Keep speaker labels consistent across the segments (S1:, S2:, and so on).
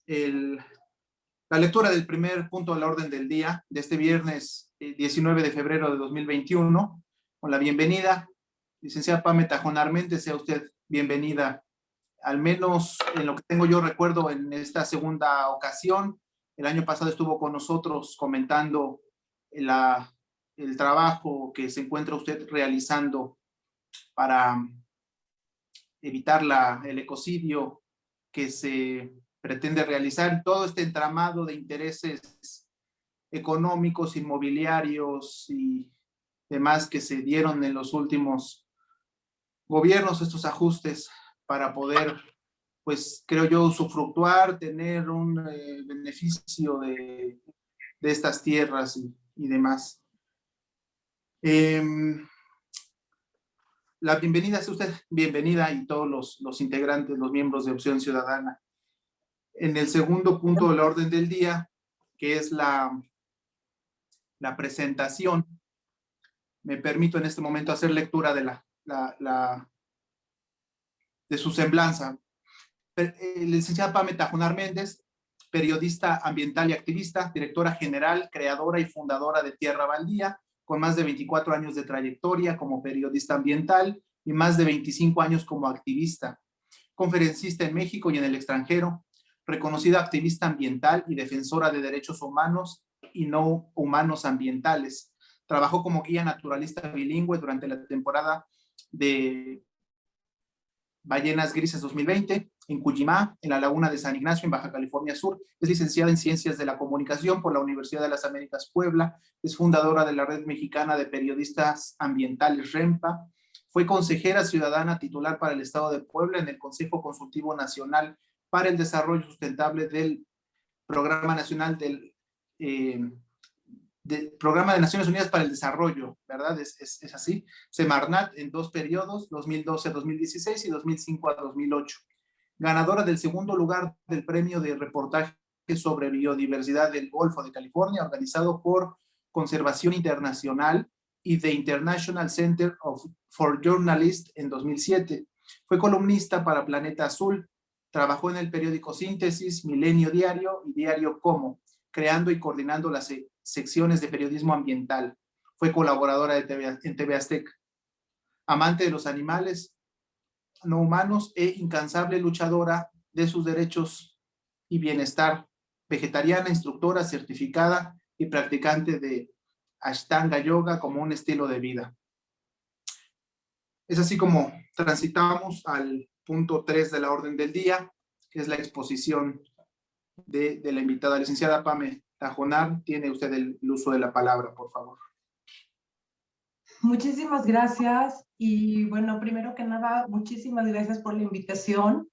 S1: la lectura del primer punto de la orden del día de este viernes 19 de febrero de 2021, con la bienvenida. Licenciada Pame Tajón Armentes, sea usted bienvenida, al menos en lo que tengo yo recuerdo en esta segunda ocasión. El año pasado estuvo con nosotros comentando el trabajo que se encuentra usted realizando para evitar el ecocidio que se pretende realizar, todo este entramado de intereses económicos, inmobiliarios y demás que se dieron en los últimos gobiernos, estos ajustes para poder, pues creo yo, usufructuar, tener un beneficio de estas tierras y demás. La bienvenida, sea usted bienvenida, y todos los integrantes, los miembros de Opción Ciudadana. En el segundo punto de la orden del día, que es la presentación, me permito en este momento hacer lectura de su semblanza. Licenciada Pame Tajón Armentes, periodista ambiental y activista, directora general, creadora y fundadora de Tierra Baldía, con más de 24 años de trayectoria como periodista ambiental y más de 25 años como activista, conferencista en México y en el extranjero, reconocida activista ambiental y defensora de derechos humanos y no humanos ambientales. Trabajó como guía naturalista bilingüe durante la temporada de Ballenas Grises 2020 en Cuyimá, en la Laguna de San Ignacio, en Baja California Sur. Es licenciada en Ciencias de la Comunicación por la Universidad de las Américas Puebla. Es fundadora de la Red Mexicana de Periodistas Ambientales, REMPA. Fue consejera ciudadana titular para el Estado de Puebla en el Consejo Consultivo Nacional para el Desarrollo Sustentable del Programa Nacional del Programa de Naciones Unidas para el Desarrollo, ¿verdad? Es así. Semarnat en 2 periodos, 2012-2016 y 2005-2008. Ganadora del segundo lugar del premio de reportaje sobre biodiversidad del Golfo de California, organizado por Conservación Internacional y The International Center for Journalists en 2007. Fue columnista para Planeta Azul. Trabajó en el periódico Síntesis, Milenio Diario y Diario Como, creando y coordinando las secciones de periodismo ambiental. Fue colaboradora en TV Azteca. Amante de los animales no humanos e incansable luchadora de sus derechos y bienestar. Vegetariana, instructora certificada y practicante de Ashtanga Yoga como un estilo de vida. Es así como transitamos al punto 3 de la orden del día, que es la exposición de la invitada. Licenciada Pame Tajón, tiene usted el uso de la palabra, por favor.
S2: Muchísimas gracias. Y bueno, primero que nada, muchísimas gracias por la invitación.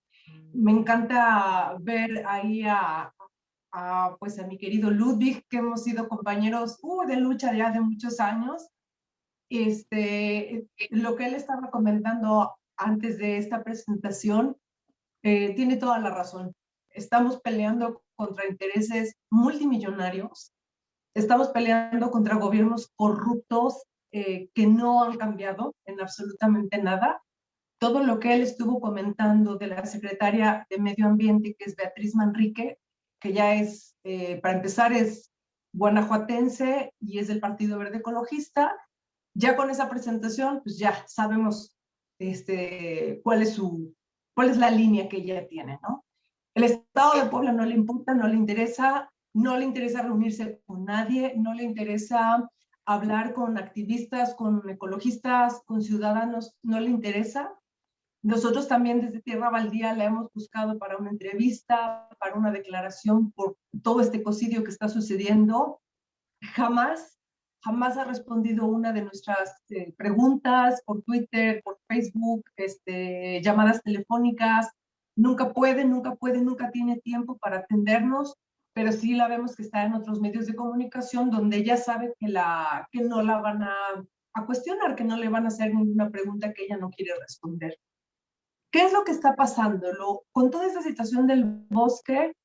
S2: Me encanta ver ahí pues a mi querido Ludwig, que hemos sido compañeros de lucha ya de muchos años. Lo que él estaba comentando antes de esta presentación tiene toda la razón. Estamos peleando contra intereses multimillonarios, estamos peleando contra gobiernos corruptos que no han cambiado en absolutamente nada. Todo lo que él estuvo comentando de la secretaria de Medio Ambiente, que es Beatriz Manrique, que ya es, para empezar, es guanajuatense y es del Partido Verde Ecologista. Ya con esa presentación, pues ya sabemos cuál es la línea que ella tiene, ¿no? El Estado de Puebla no le importa, no le interesa reunirse con nadie, no le interesa hablar con activistas, con ecologistas, con ciudadanos, no le interesa. Nosotros también desde Tierra Baldía la hemos buscado para una entrevista, para una declaración por todo este ecocidio que está sucediendo. Jamás ha respondido una de nuestras preguntas por Twitter, por Facebook, llamadas telefónicas. Nunca tiene tiempo para atendernos, pero sí la vemos que está en otros medios de comunicación donde ella sabe que no la van a cuestionar, que no le van a hacer ninguna pregunta que ella no quiere responder. ¿Qué es lo que está pasando? Con toda esta situación del bosque,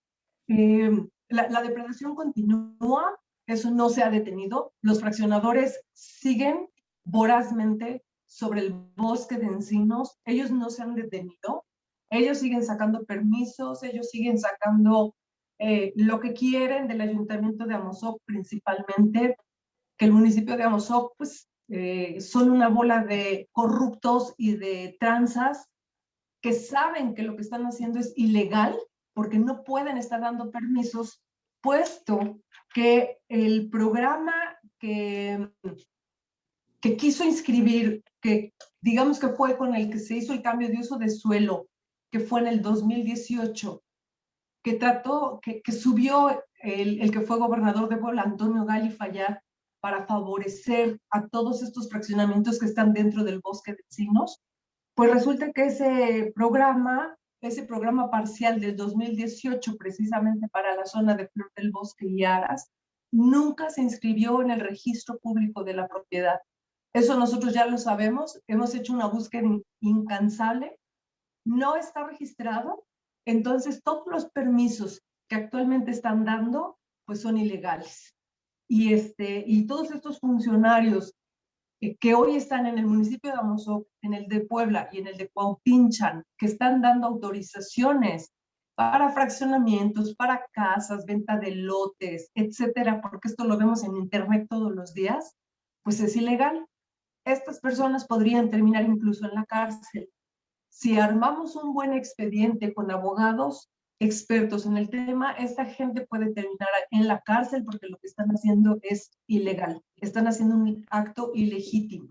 S2: la depredación continúa, eso no se ha detenido. Los fraccionadores siguen vorazmente sobre el bosque de encinos, ellos no se han detenido, ellos siguen sacando permisos, ellos siguen sacando lo que quieren del ayuntamiento de Amozoc principalmente, que el municipio de Amozoc pues son una bola de corruptos y de tranzas que saben que lo que están haciendo es ilegal porque no pueden estar dando permisos, puesto que el programa que quiso inscribir, que digamos que fue con el que se hizo el cambio de uso de suelo, que fue en el 2018, que trató, que subió el que fue gobernador de Puebla, Antonio Gali Fallar, para favorecer a todos estos fraccionamientos que están dentro del bosque de encinos, pues resulta que ese programa parcial del 2018, precisamente para la zona de Flor del Bosque y Aras, nunca se inscribió en el registro público de la propiedad. Eso nosotros ya lo sabemos, hemos hecho una búsqueda incansable, no está registrado, entonces todos los permisos que actualmente están dando, pues son ilegales. Y todos estos funcionarios que hoy están en el municipio de Amozoc, en el de Puebla y en el de Cuautinchan, que están dando autorizaciones para fraccionamientos, para casas, venta de lotes, etcétera, porque esto lo vemos en internet todos los días, pues es ilegal. Estas personas podrían terminar incluso en la cárcel. Si armamos un buen expediente con abogados expertos en el tema, esta gente puede terminar en la cárcel porque lo que están haciendo es ilegal. Están haciendo un acto ilegítimo.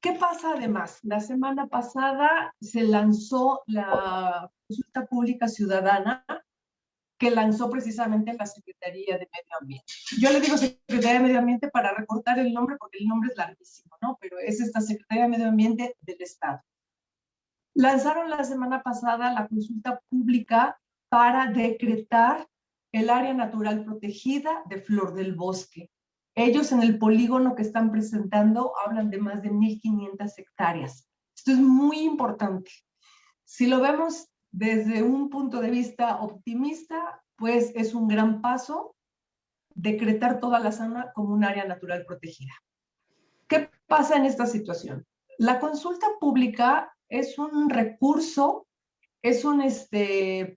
S2: ¿Qué pasa además? La semana pasada se lanzó la consulta pública ciudadana que lanzó precisamente la Secretaría de Medio Ambiente. Yo le digo Secretaría de Medio Ambiente para recortar el nombre porque el nombre es larguísimo, ¿no? Pero es esta Secretaría de Medio Ambiente del Estado. Lanzaron la semana pasada la consulta pública para decretar el área natural protegida de Flor del Bosque. Ellos en el polígono que están presentando hablan de más de 1,500 hectáreas. Esto es muy importante. Si lo vemos desde un punto de vista optimista, pues es un gran paso decretar toda la zona como un área natural protegida. ¿Qué pasa en esta situación? La consulta pública es un recurso, es un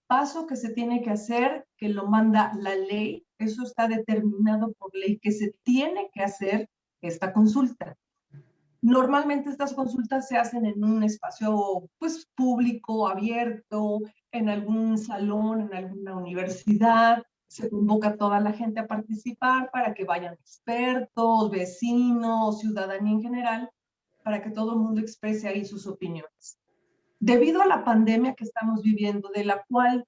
S2: paso que se tiene que hacer, que lo manda la ley, eso está determinado por ley, que se tiene que hacer esta consulta. Normalmente estas consultas se hacen en un espacio pues, público, abierto, en algún salón, en alguna universidad, se convoca a toda la gente a participar para que vayan expertos, vecinos, ciudadanía en general, para que todo el mundo exprese ahí sus opiniones. Debido a la pandemia que estamos viviendo, de la cual,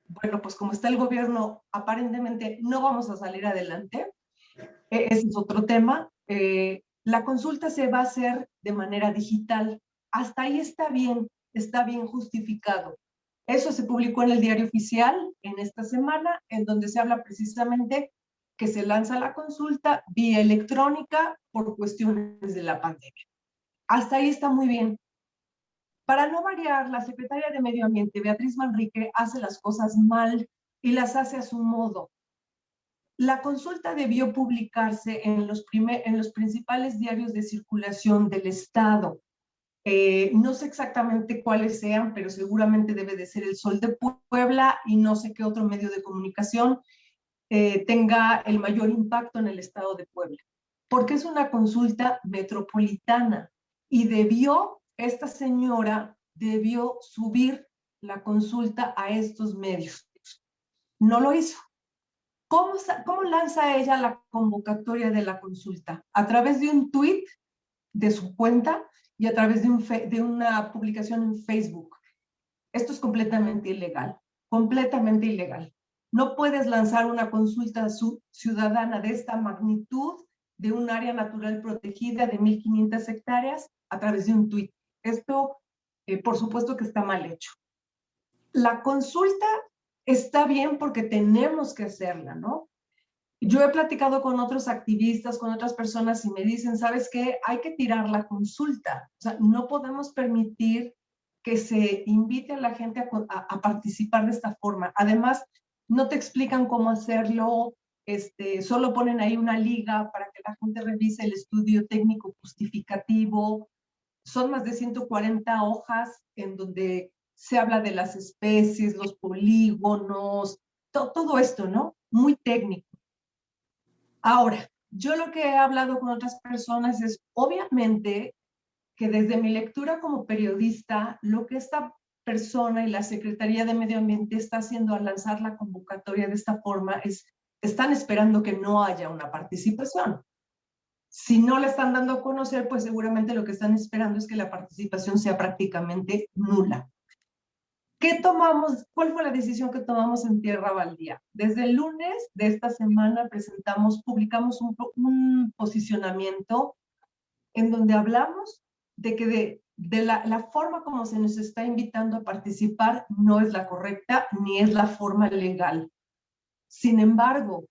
S2: bueno, pues como está el gobierno, aparentemente no vamos a salir adelante, ese es otro tema, la consulta se va a hacer de manera digital. Hasta ahí está bien justificado. Eso se publicó en el Diario Oficial en esta semana, en donde se habla precisamente que se lanza la consulta vía electrónica por cuestiones de la pandemia. Hasta ahí está muy bien. Para no variar, la secretaria de Medio Ambiente, Beatriz Manrique, hace las cosas mal y las hace a su modo. La consulta debió publicarse en los principales diarios de circulación del Estado. No sé exactamente cuáles sean, pero seguramente debe de ser El Sol de Puebla y no sé qué otro medio de comunicación tenga el mayor impacto en el Estado de Puebla, porque es una consulta metropolitana y esta señora debió subir la consulta a estos medios. No lo hizo. ¿Cómo lanza ella la convocatoria de la consulta? A través de un tuit de su cuenta y a través de una publicación en Facebook. Esto es completamente ilegal, completamente ilegal. No puedes lanzar una consulta ciudadana de esta magnitud de un área natural protegida de 1,500 hectáreas a través de un tuit. Esto, por supuesto que está mal hecho. La consulta está bien porque tenemos que hacerla, ¿no? Yo he platicado con otros activistas, con otras personas y me dicen, ¿sabes qué? Hay que tirar la consulta. O sea, no podemos permitir que se invite a la gente a participar de esta forma. Además, no te explican cómo hacerlo, solo ponen ahí una liga para que la gente revise el estudio técnico justificativo. Son más de 140 hojas en donde se habla de las especies, los polígonos, todo esto, ¿no? Muy técnico. Ahora, yo lo que he hablado con otras personas es, obviamente, que desde mi lectura como periodista, lo que esta persona y la Secretaría de Medio Ambiente está haciendo al lanzar la convocatoria de esta forma es, están esperando que no haya una participación. Si no la están dando a conocer, pues seguramente lo que están esperando es que la participación sea prácticamente nula. ¿Qué tomamos? ¿Cuál fue la decisión que tomamos en Tierra Baldía? Desde el lunes de esta semana publicamos un posicionamiento en donde hablamos de que la forma como se nos está invitando a participar no es la correcta ni es la forma legal. Sin embargo,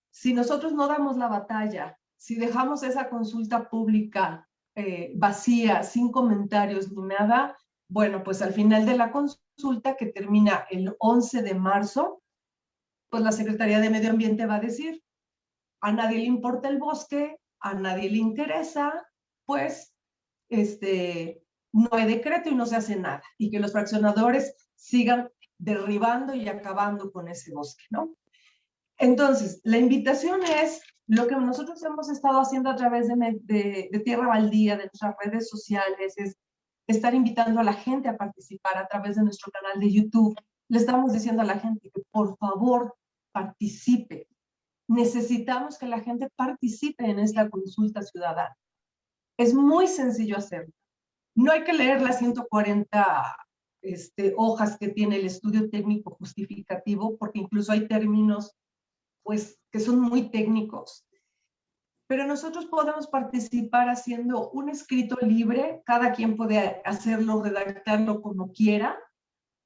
S2: si nosotros no damos la batalla, si dejamos esa consulta pública vacía, sin comentarios ni nada, bueno, pues al final de la consulta, que termina el 11 de marzo, pues la Secretaría de Medio Ambiente va a decir, a nadie le importa el bosque, a nadie le interesa, pues no hay decreto y no se hace nada, y que los fraccionadores sigan derribando y acabando con ese bosque, ¿no? Entonces, la invitación es lo que nosotros hemos estado haciendo a través de Tierra Baldía, de nuestras redes sociales, es estar invitando a la gente a participar a través de nuestro canal de YouTube. Le estamos diciendo a la gente que por favor participe. Necesitamos que la gente participe en esta consulta ciudadana. Es muy sencillo hacerlo. No hay que leer las 140 hojas que tiene el estudio técnico justificativo, porque incluso hay términos pues, que son muy técnicos. Pero nosotros podemos participar haciendo un escrito libre, cada quien puede hacerlo, redactarlo como quiera,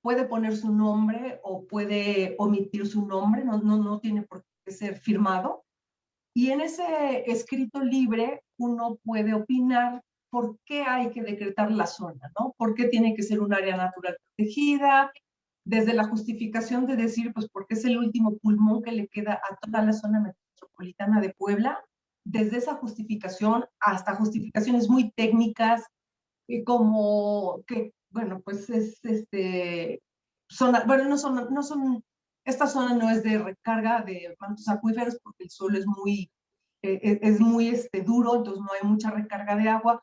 S2: puede poner su nombre o puede omitir su nombre, no tiene por qué ser firmado. Y en ese escrito libre uno puede opinar por qué hay que decretar la zona, ¿no? ¿Por qué tiene que ser un área natural protegida? Desde la justificación de decir, pues, porque es el último pulmón que le queda a toda la zona metropolitana de Puebla, desde esa justificación hasta justificaciones muy técnicas, como que, bueno, pues es zona, bueno, no son, esta zona no es de recarga de mantos acuíferos porque el suelo es muy duro, entonces no hay mucha recarga de agua,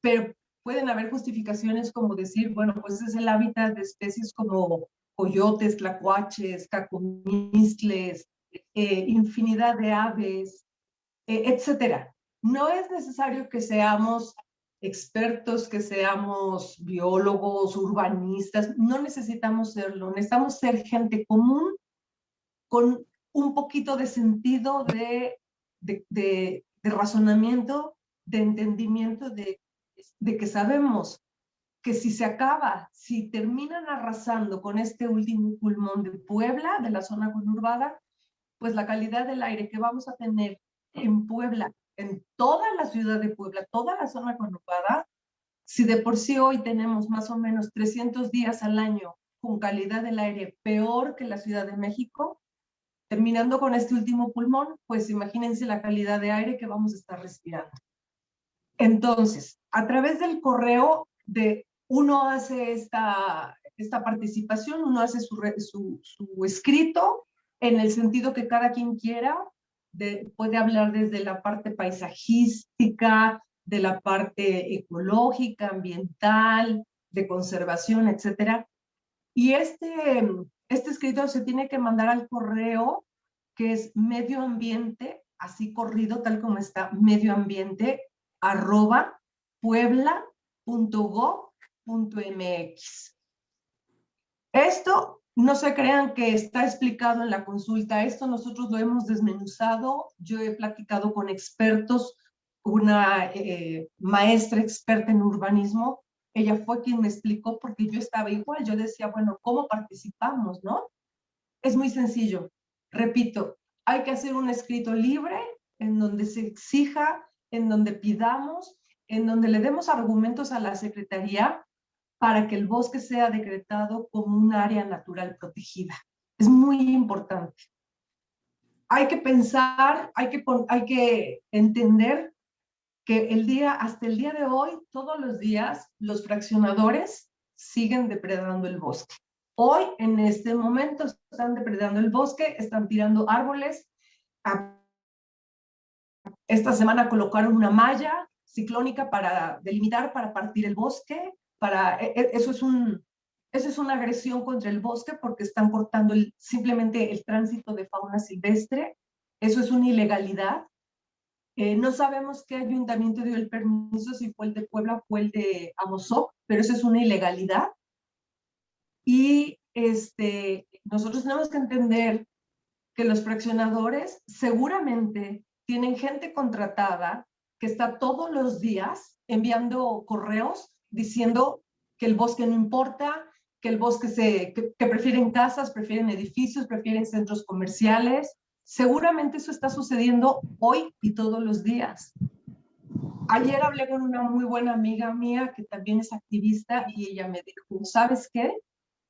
S2: pero pueden haber justificaciones como decir, bueno, pues es el hábitat de especies como coyotes, tlacuaches, cacomixtles, infinidad de aves, etcétera. No es necesario que seamos expertos, que seamos biólogos, urbanistas, no necesitamos serlo, necesitamos ser gente común con un poquito de sentido de razonamiento, de entendimiento, de que sabemos que si se acaba, si terminan arrasando con este último pulmón de Puebla, de la zona conurbada, pues la calidad del aire que vamos a tener en Puebla, en toda la ciudad de Puebla, toda la zona conurbada, si de por sí hoy tenemos más o menos 300 días al año con calidad del aire peor que la Ciudad de México, terminando con este último pulmón, pues imagínense la calidad de aire que vamos a estar respirando. Entonces, a través del correo uno hace esta participación, uno hace su escrito en el sentido que cada quien quiera, puede hablar desde la parte paisajística, de la parte ecológica, ambiental, de conservación, etcétera. Y este escrito se tiene que mandar al correo que es medioambiente, así corrido, tal como está, medioambiente, @puebla.gov.mx. Esto no se crean que está explicado en la consulta, esto nosotros lo hemos desmenuzado, yo he platicado con expertos, una maestra experta en urbanismo, ella fue quien me explicó porque yo estaba igual, yo decía, bueno, ¿cómo participamos, no? Es muy sencillo, repito, hay que hacer un escrito libre en donde se exija, en donde pidamos, en donde le demos argumentos a la Secretaría para que el bosque sea decretado como un área natural protegida. Es muy importante. Hay que pensar, hay que entender que hasta el día de hoy, todos los días, los fraccionadores siguen depredando el bosque. Hoy, en este momento, están depredando el bosque, están tirando árboles. Esta semana colocaron una malla ciclónica para delimitar, para partir el bosque. Eso es una agresión contra el bosque porque están cortando simplemente el tránsito de fauna silvestre. Eso es una ilegalidad. No sabemos qué ayuntamiento dio el permiso, si fue el de Puebla o fue el de Amozoc, pero eso es una ilegalidad. Y nosotros tenemos que entender que los fraccionadores seguramente tienen gente contratada que está todos los días enviando correos diciendo que el bosque no importa, que el bosque que prefieren casas, prefieren edificios, prefieren centros comerciales. Seguramente eso está sucediendo hoy y todos los días. Ayer hablé con una muy buena amiga mía que también es activista y ella me dijo, ¿sabes qué?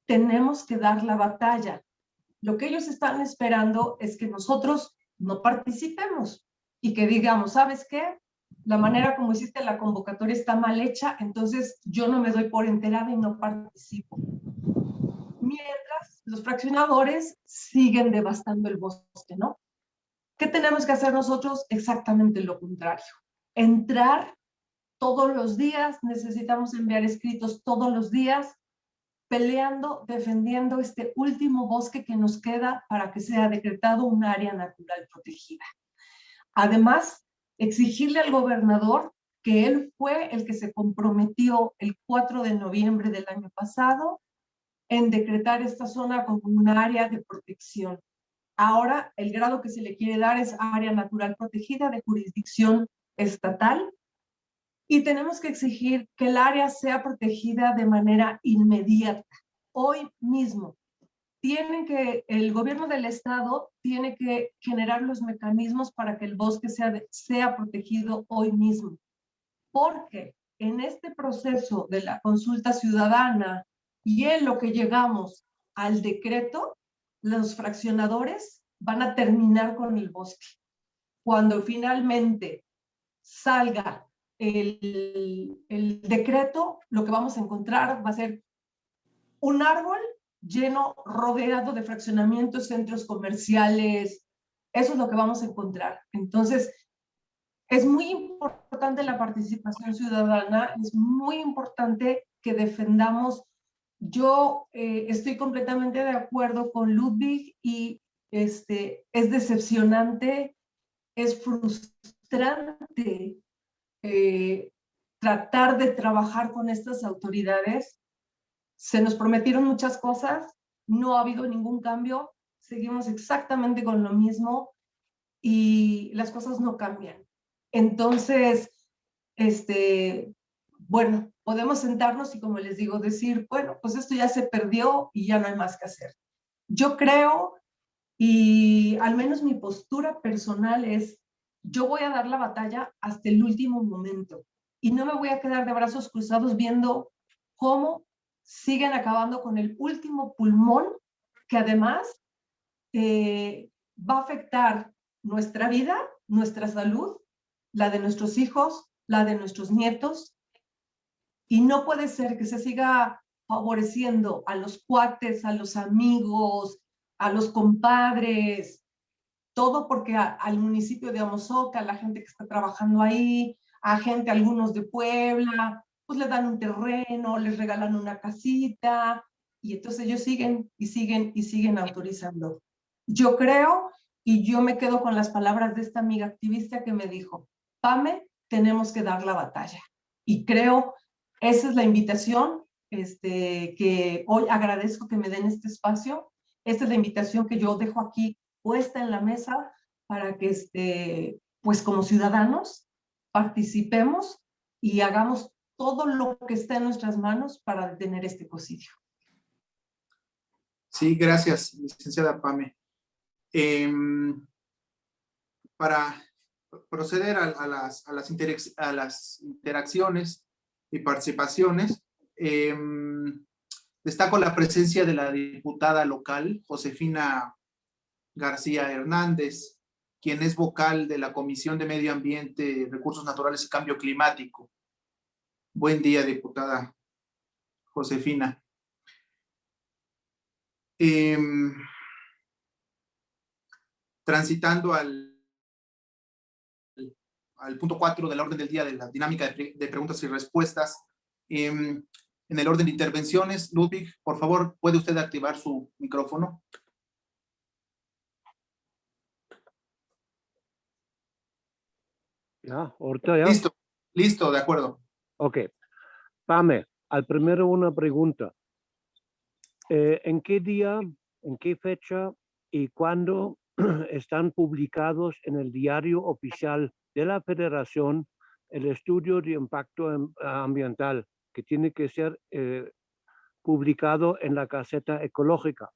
S2: Tenemos que dar la batalla. Lo que ellos están esperando es que nosotros no participemos y que digamos, ¿sabes qué? La manera como hiciste la convocatoria está mal hecha, entonces yo no me doy por enterada y no participo. Mientras los fraccionadores siguen devastando el bosque, ¿no? ¿Qué tenemos que hacer nosotros? Exactamente lo contrario. Entrar todos los días, necesitamos enviar escritos todos los días, peleando, defendiendo este último bosque que nos queda para que sea decretado un área natural protegida. Además, exigirle al gobernador que él fue el que se comprometió el 4 de noviembre del año pasado en decretar esta zona como un área de protección. Ahora, el grado que se le quiere dar es área natural protegida de jurisdicción estatal y tenemos que exigir que el área sea protegida de manera inmediata, hoy mismo. El gobierno del estado tiene que generar los mecanismos para que el bosque sea protegido hoy mismo, porque en este proceso de la consulta ciudadana y en lo que llegamos al decreto, los fraccionadores van a terminar con el bosque. Cuando finalmente salga el decreto, lo que vamos a encontrar va a ser un árbol lleno, rodeado de fraccionamientos, centros comerciales. Eso es lo que vamos a encontrar. Entonces, es muy importante la participación ciudadana, es muy importante que defendamos. Yo estoy completamente de acuerdo con Ludwig y es decepcionante, es frustrante tratar de trabajar con estas autoridades. Se nos prometieron muchas cosas, no ha habido ningún cambio, seguimos exactamente con lo mismo y las cosas no cambian. Entonces, bueno, podemos sentarnos y como les digo, decir, bueno, pues esto ya se perdió y ya no hay más que hacer. Yo creo, y al menos mi postura personal es, yo voy a dar la batalla hasta el último momento y no me voy a quedar de brazos cruzados viendo cómo siguen acabando con el último pulmón que además va a afectar nuestra vida, nuestra salud, la de nuestros hijos, la de nuestros nietos, y no puede ser que se siga favoreciendo a los cuates, a los amigos, a los compadres, todo porque al municipio de Amozoc, a la gente que está trabajando ahí, a gente, algunos de Puebla, pues le dan un terreno, les regalan una casita, y entonces ellos siguen y siguen y siguen autorizando. Yo creo, y yo me quedo con las palabras de esta amiga activista que me dijo, Pame, tenemos que dar la batalla. Y creo, esa es la invitación que hoy agradezco que me den este espacio. Esta es la invitación que yo dejo aquí puesta en la mesa para que, pues como ciudadanos, participemos y hagamos todo lo que está en nuestras manos para detener este ecocidio.
S1: Sí, gracias, licenciada Pame. Para proceder a las interacciones y participaciones, destaco la presencia de la diputada local, Josefina García Hernández, quien es vocal de la Comisión de Medio Ambiente, Recursos Naturales y Cambio Climático. Buen día, diputada Josefina. Transitando al punto 4 del orden del día de la dinámica de preguntas y respuestas. En el orden de intervenciones, Ludwig, por favor, ¿puede usted activar su micrófono?
S3: Ya, ahorita ya.
S1: Listo, listo, de acuerdo.
S3: Ok. Pame, al primero una pregunta. ¿En qué día, en qué fecha y cuándo están publicados en el diario oficial de la Federación el estudio de impacto ambiental que tiene que ser publicado en la Gaceta Ecológica?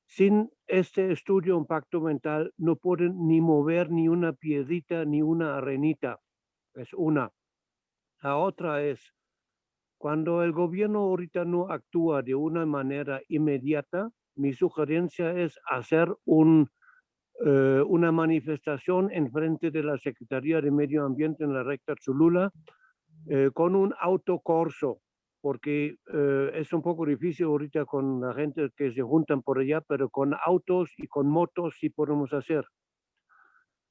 S3: Sin este estudio de impacto ambiental no pueden ni mover ni una piedrita ni una arenita. Es una. La otra es, cuando el gobierno ahorita no actúa de una manera inmediata, mi sugerencia es hacer una manifestación en frente de la Secretaría de Medio Ambiente en la recta Cholula con un autocorso, porque es un poco difícil ahorita con la gente que se juntan por allá, pero con autos y con motos sí podemos hacer.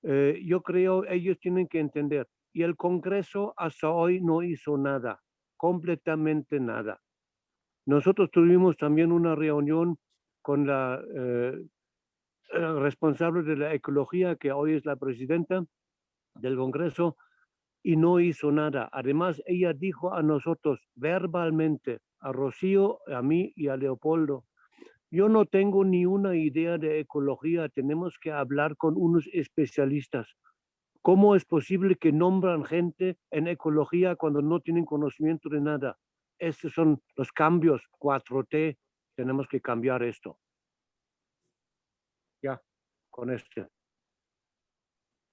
S3: Yo creo ellos tienen que entender, y el Congreso hasta hoy no hizo nada, completamente nada. Nosotros tuvimos también una reunión con la responsable de la ecología, que hoy es la presidenta del Congreso, y no hizo nada. Además, ella dijo a nosotros verbalmente, a Rocío, a mí y a Leopoldo, yo no tengo ni una idea de ecología, tenemos que hablar con unos especialistas. ¿Cómo es posible que nombran gente en ecología cuando no tienen conocimiento de nada? Estos son los cambios 4T, tenemos que cambiar esto. Ya, con este.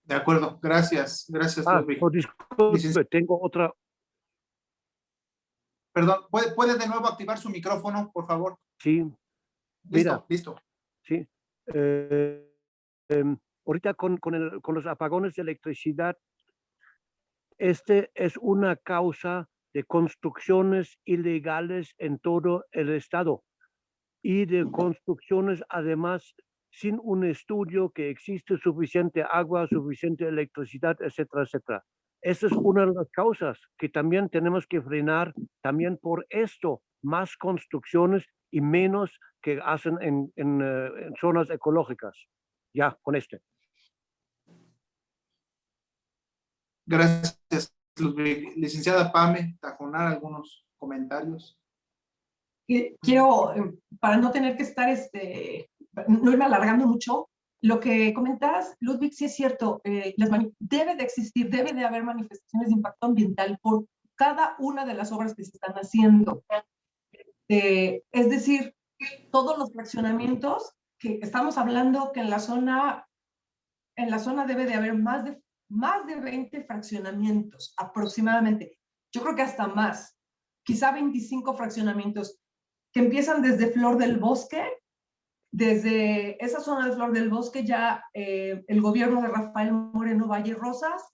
S1: De acuerdo, gracias, Ludwig.
S3: Disculpe, tengo otra.
S1: Perdón, ¿puede de nuevo activar su micrófono, por favor?
S3: Sí. Mira,
S1: listo.
S3: Sí. Ahorita con los apagones de electricidad, este es una causa de construcciones ilegales en todo el estado y de construcciones además sin un estudio que existe suficiente agua, suficiente electricidad, etcétera, etcétera. Esa es una de las causas que también tenemos que frenar, también por esto, más construcciones y menos que hacen en zonas ecológicas. Ya, con este.
S1: Gracias, Ludwig. Licenciada Pame, Tajonar, algunos comentarios.
S2: Quiero, para no tener que estar, no irme alargando mucho, lo que comentas, Ludwig, sí es cierto, debe de existir, debe de haber manifestaciones de impacto ambiental por cada una de las obras que se están haciendo. Es decir, todos los fraccionamientos que estamos hablando que en la zona debe de haber más de 20 fraccionamientos aproximadamente. Yo creo que hasta más, quizá 25 fraccionamientos que empiezan desde Flor del Bosque. Desde esa zona de Flor del Bosque ya el gobierno de Rafael Moreno Valle Rosas,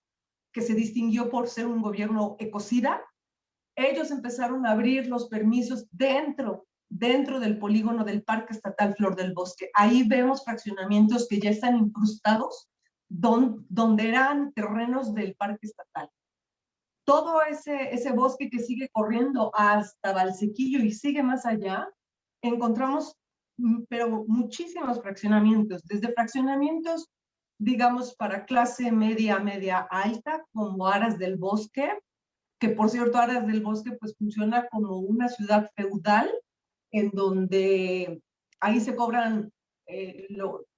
S2: que se distinguió por ser un gobierno ecocida, ellos empezaron a abrir los permisos dentro del polígono del Parque Estatal Flor del Bosque. Ahí vemos fraccionamientos que ya están incrustados donde eran terrenos del Parque Estatal. Todo ese bosque que sigue corriendo hasta Valsequillo y sigue más allá, encontramos pero muchísimos fraccionamientos, desde fraccionamientos, digamos, para clase media alta, como Aras del Bosque, que por cierto Aras del Bosque pues funciona como una ciudad feudal, en donde ahí se cobran,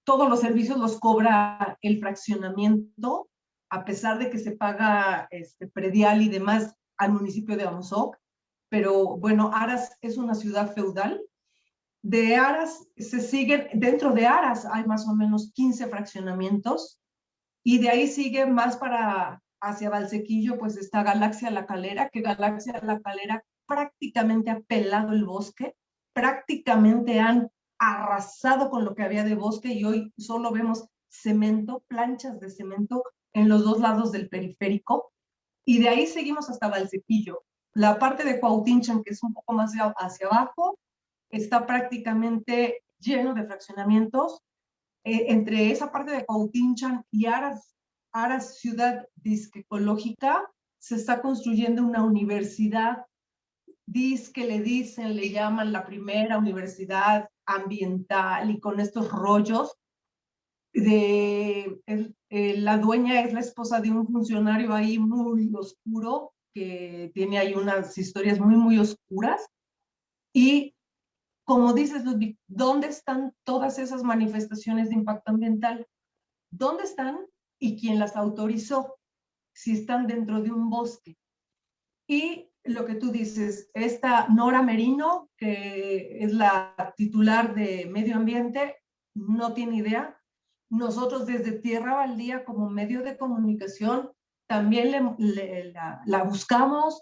S2: todos los servicios los cobra el fraccionamiento, a pesar de que se paga predial y demás al municipio de Amozoc. Pero bueno, Aras es una ciudad feudal. De Aras se siguen, dentro de Aras hay más o menos 15 fraccionamientos, y de ahí sigue más hacia Valsequillo, pues está Galaxia La Calera, que Galaxia La Calera prácticamente ha pelado el bosque, prácticamente han arrasado con lo que había de bosque, y hoy solo vemos cemento, planchas de cemento en los dos lados del periférico, y de ahí seguimos hasta Valsequillo. La parte de Cuautinchan, que es un poco más hacia abajo, está prácticamente lleno de fraccionamientos. Entre esa parte de Cuautinchan y Aras ciudad disque ecológica, se está construyendo una universidad, le llaman la primera universidad ambiental, y con estos rollos la dueña es la esposa de un funcionario ahí muy oscuro, que tiene ahí unas historias muy, muy oscuras. Y como dices, Ludwig, ¿dónde están todas esas manifestaciones de impacto ambiental? ¿Dónde están y quién las autorizó? Si están dentro de un bosque. Y lo que tú dices, esta Nora Merino, que es la titular de Medio Ambiente, no tiene idea. Nosotros desde Tierra Baldía, como medio de comunicación, también la buscamos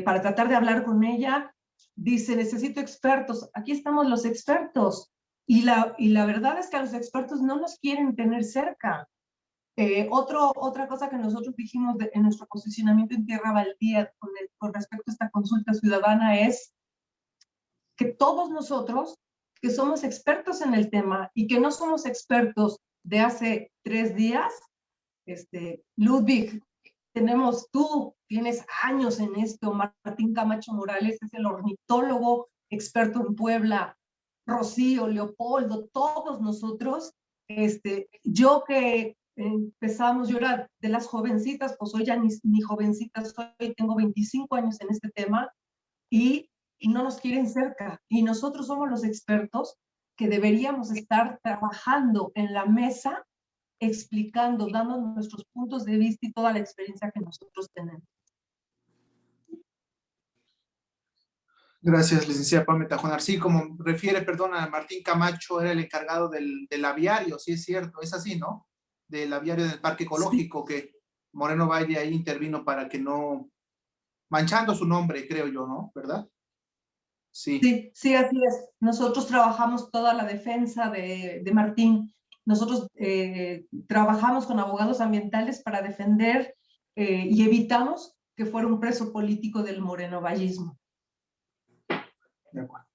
S2: para tratar de hablar con ella. Dice, necesito expertos. Aquí estamos los expertos. Y la verdad es que a los expertos no nos quieren tener cerca. Otra cosa que nosotros dijimos en nuestro posicionamiento en Tierra Baldía con respecto a esta consulta ciudadana es que todos nosotros que somos expertos en el tema y que no somos expertos de hace 3 días, Ludwig, tú tienes años en esto, Martín Camacho Morales es el ornitólogo experto en Puebla, Rocío, Leopoldo, todos nosotros, yo que empezamos, yo era de las jovencitas, pues hoy ya ni jovencita soy, tengo 25 años en este tema, y no nos quieren cerca. Y nosotros somos los expertos que deberíamos estar trabajando en la mesa, explicando, dando nuestros puntos de vista y toda la experiencia que nosotros tenemos.
S1: Gracias, licenciada Pame Tajonar. Sí, como refiere, perdona, Martín Camacho era el encargado del aviario, sí es cierto, es así, ¿no? Del aviario del Parque Ecológico, sí. Que Moreno Valle ahí intervino para que no, manchando su nombre, creo yo, ¿no? ¿Verdad? Sí.
S2: Sí, así es. Nosotros trabajamos toda la defensa de Martín. Nosotros trabajamos con abogados ambientales para defender y evitamos que fuera un preso político del morenovallismo.
S1: De acuerdo.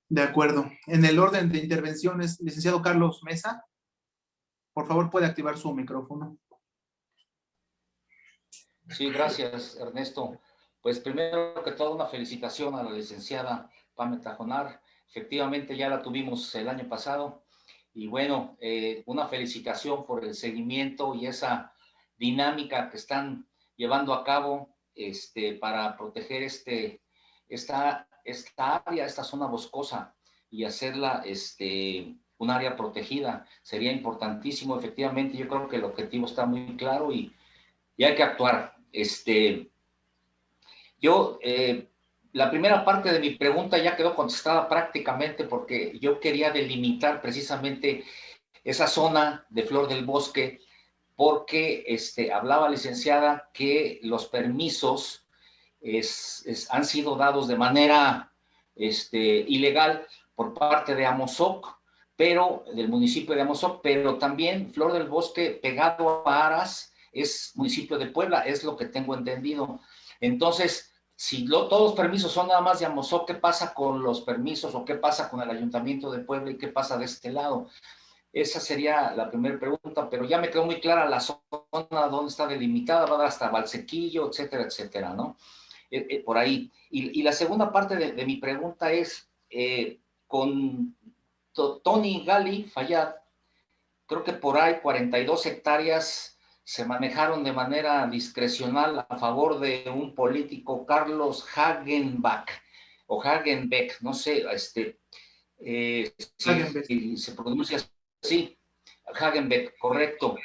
S1: De acuerdo. En el orden de intervenciones, licenciado Carlos Mesa, por favor puede activar su micrófono.
S4: Sí, gracias, Ernesto. Pues primero que todo, una felicitación a la licenciada Pame Tajonar. Efectivamente, ya la tuvimos el año pasado. Y bueno, una felicitación por el seguimiento y esa dinámica que están llevando a cabo para proteger esta área, esta zona boscosa, y hacerla un área protegida. Sería importantísimo, efectivamente. Yo creo que el objetivo está muy claro y hay que actuar. La primera parte de mi pregunta ya quedó contestada prácticamente, porque yo quería delimitar precisamente esa zona de Flor del Bosque, porque hablaba licenciada que los permisos han sido dados de manera ilegal por parte de Amozoc, pero del municipio de Amozoc, pero también Flor del Bosque, pegado a Aras, es municipio de Puebla, es lo que tengo entendido. Entonces, si todos los permisos son nada más de Amozoc, ¿qué pasa con los permisos o qué pasa con el Ayuntamiento de Puebla y qué pasa de este lado? Esa sería la primera pregunta, pero ya me quedó muy clara la zona donde está delimitada, va hasta Valsequillo, etcétera, etcétera, ¿no? Por ahí. Y la segunda parte de mi pregunta es, con Tony Gali Fayad, creo que por ahí 42 hectáreas se manejaron de manera discrecional a favor de un político, Carlos Hagenbeck, o Hagenbeck, no sé, si se pronuncia así, Hagenbeck, correcto.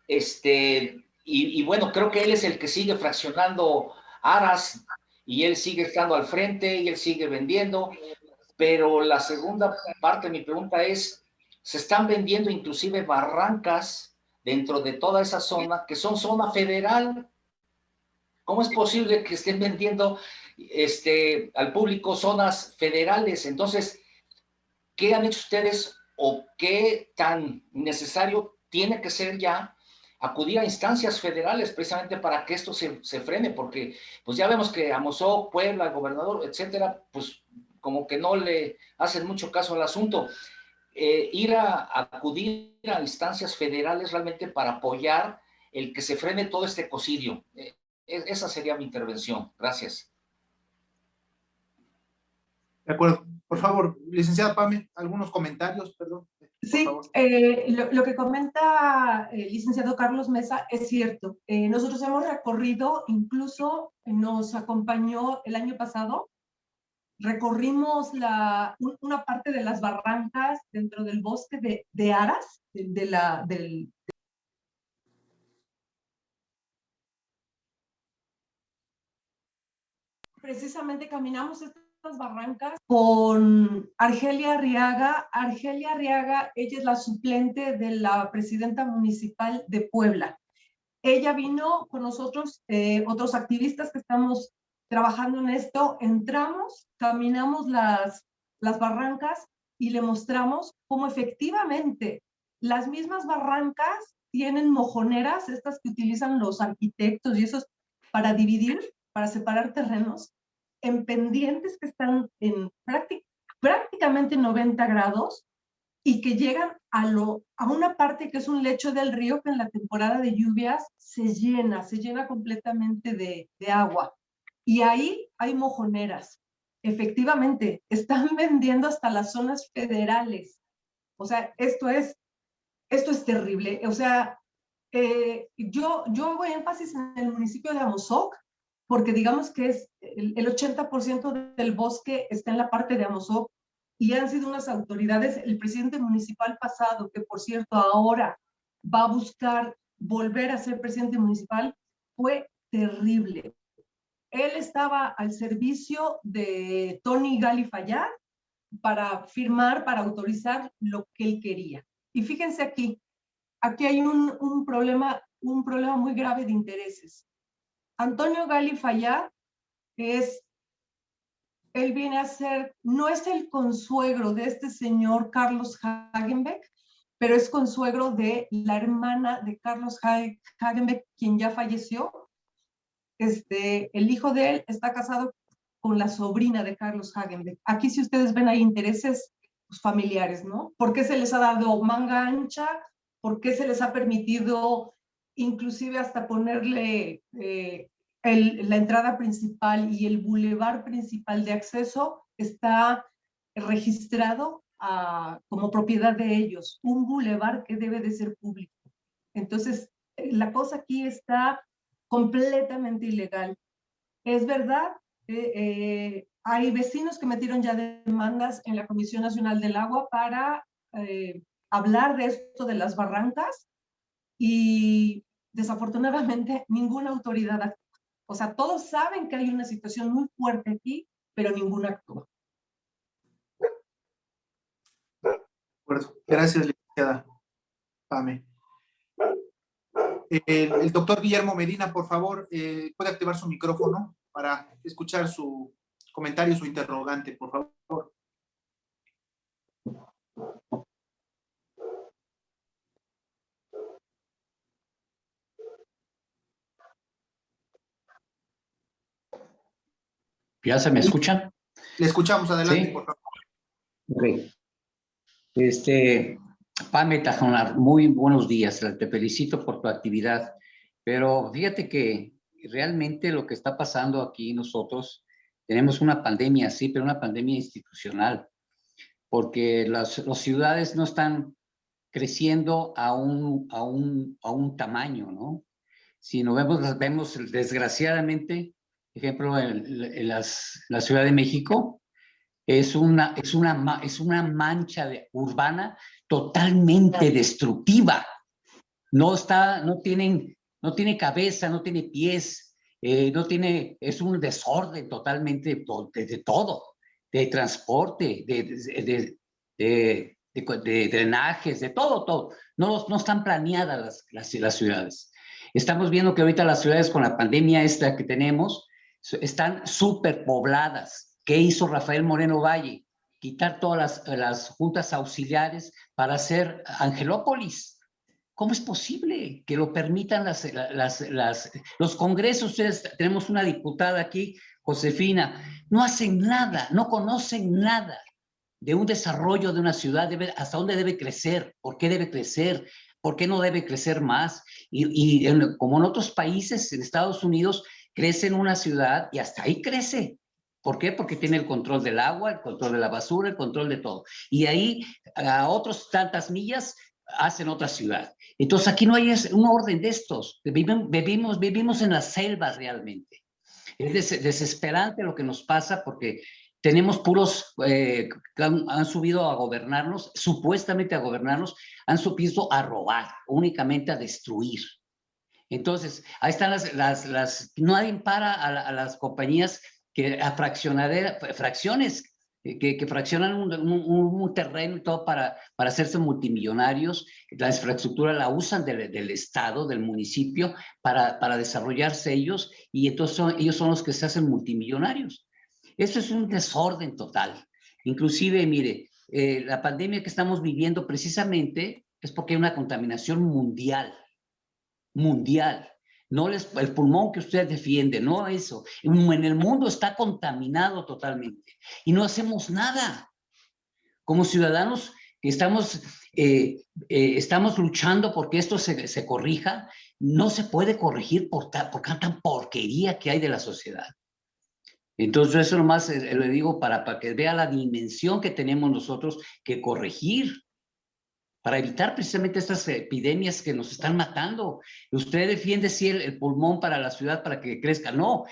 S4: Y bueno, creo que él es el que sigue fraccionando Aras, y él sigue estando al frente, y él sigue vendiendo, pero la segunda parte de mi pregunta es, se están vendiendo inclusive barrancas dentro de toda esa zona, que son zona federal. ¿Cómo es posible que estén vendiendo al público zonas federales? Entonces, ¿qué han hecho ustedes o qué tan necesario tiene que ser ya acudir a instancias federales precisamente para que esto se frene? Porque pues ya vemos que Amozoc, Puebla, el gobernador, etcétera, pues como que no le hacen mucho caso al asunto. Ir a acudir a instancias federales realmente para apoyar el que se frene todo este ecocidio. Esa sería mi intervención. Gracias.
S1: De acuerdo. Por favor, licenciada Pame, algunos comentarios, perdón.
S2: Sí, lo que comenta el licenciado Carlos Mesa es cierto. Nosotros hemos recorrido, incluso nos acompañó el año pasado, recorrimos una parte de las barrancas dentro del bosque de Aras, precisamente caminamos estas barrancas con Argelia Arriaga. Argelia Arriaga, ella es la suplente de la presidenta municipal de Puebla. Ella vino con nosotros, otros activistas que estamos trabajando en esto, entramos, caminamos las barrancas y le mostramos cómo efectivamente las mismas barrancas tienen mojoneras, estas que utilizan los arquitectos y esos para dividir, para separar terrenos, en pendientes que están en prácticamente 90 grados y que llegan a una parte que es un lecho del río que en la temporada de lluvias se llena completamente de agua. Y ahí hay mojoneras. Efectivamente, están vendiendo hasta las zonas federales. O sea, esto es terrible. O sea, yo hago énfasis en el municipio de Amozoc, porque digamos que es el 80% del bosque está en la parte de Amozoc, y han sido unas autoridades, el presidente municipal pasado, que por cierto ahora va a buscar volver a ser presidente municipal, fue terrible. Él estaba al servicio de Tony Gali Fayad para firmar, para autorizar lo que él quería. Y fíjense aquí hay un problema muy grave de intereses. Antonio Gali Fayad él viene a ser, no es el consuegro de este señor Carlos Hagenbeck, pero es consuegro de la hermana de Carlos Hagenbeck, quien ya falleció. El hijo de él está casado con la sobrina de Carlos Hagenbeck. Aquí, si ustedes ven, hay intereses pues, familiares, ¿no? ¿Por qué se les ha dado manga ancha? ¿Por qué se les ha permitido inclusive hasta ponerle la entrada principal y el bulevar principal de acceso está registrado como propiedad de ellos? Un bulevar que debe de ser público. Entonces, la cosa aquí está completamente ilegal. Es verdad, hay vecinos que metieron ya demandas en la Comisión Nacional del Agua para hablar de esto de las barrancas, y desafortunadamente ninguna autoridad actúa. O sea, todos saben que hay una situación muy fuerte aquí, pero ninguna actúa.
S1: Gracias, licenciada Pame. El doctor Guillermo Medina, por favor, puede activar su micrófono para escuchar su comentario, su interrogante, por favor.
S5: ¿Ya se me escuchan?
S1: Le escuchamos, adelante,
S5: ¿Sí?
S1: por favor.
S5: Ok. Pame Tajonar, muy buenos días. Te felicito por tu actividad. Pero fíjate que realmente lo que está pasando aquí nosotros, tenemos una pandemia, sí, pero una pandemia institucional, porque las ciudades no están creciendo a un tamaño, ¿no? Si nos vemos desgraciadamente, por ejemplo, en la Ciudad de México, es una mancha urbana totalmente destructiva. No tiene cabeza, no tiene pies, es un desorden totalmente de todo, de transporte, de drenajes, de todo. No están planeadas las ciudades. Estamos viendo que ahorita las ciudades con la pandemia esta que tenemos están superpobladas. ¿Qué hizo Rafael Moreno Valle? Quitar todas las juntas auxiliares para hacer Angelópolis. ¿Cómo es posible que lo permitan los congresos? Ustedes, tenemos una diputada aquí Josefina, no hacen nada, no conocen nada de un desarrollo de una ciudad, hasta dónde debe crecer, por qué debe crecer, por qué no debe crecer más. Como en otros países, en Estados Unidos, crece en una ciudad y hasta ahí crece. ¿Por qué? Porque tiene el control del agua, el control de la basura, el control de todo. Y ahí, a otras tantas millas, hacen otra ciudad. Entonces, aquí no hay un orden de estos. Vivimos en la selva realmente. Es desesperante lo que nos pasa porque tenemos puros que han subido a gobernarnos, supuestamente a gobernarnos, han subido a robar, únicamente a destruir. Entonces, ahí están nadie para a las compañías que a fracciones, que fraccionan un terreno y todo para hacerse multimillonarios. La infraestructura la usan del Estado, del municipio, para desarrollarse ellos, y entonces ellos son los que se hacen multimillonarios. Eso es un desorden total. Inclusive, mire, la pandemia que estamos viviendo precisamente es porque hay una contaminación mundial. No el pulmón que usted defiende, no eso. En el mundo está contaminado totalmente y no hacemos nada. Como ciudadanos que estamos luchando porque esto se corrija, no se puede corregir por tanta porquería que hay de la sociedad. Entonces eso nomás le digo para que vea la dimensión que tenemos nosotros que corregir, para evitar precisamente estas epidemias que nos están matando. Usted defiende sí el pulmón para la ciudad para que crezca. No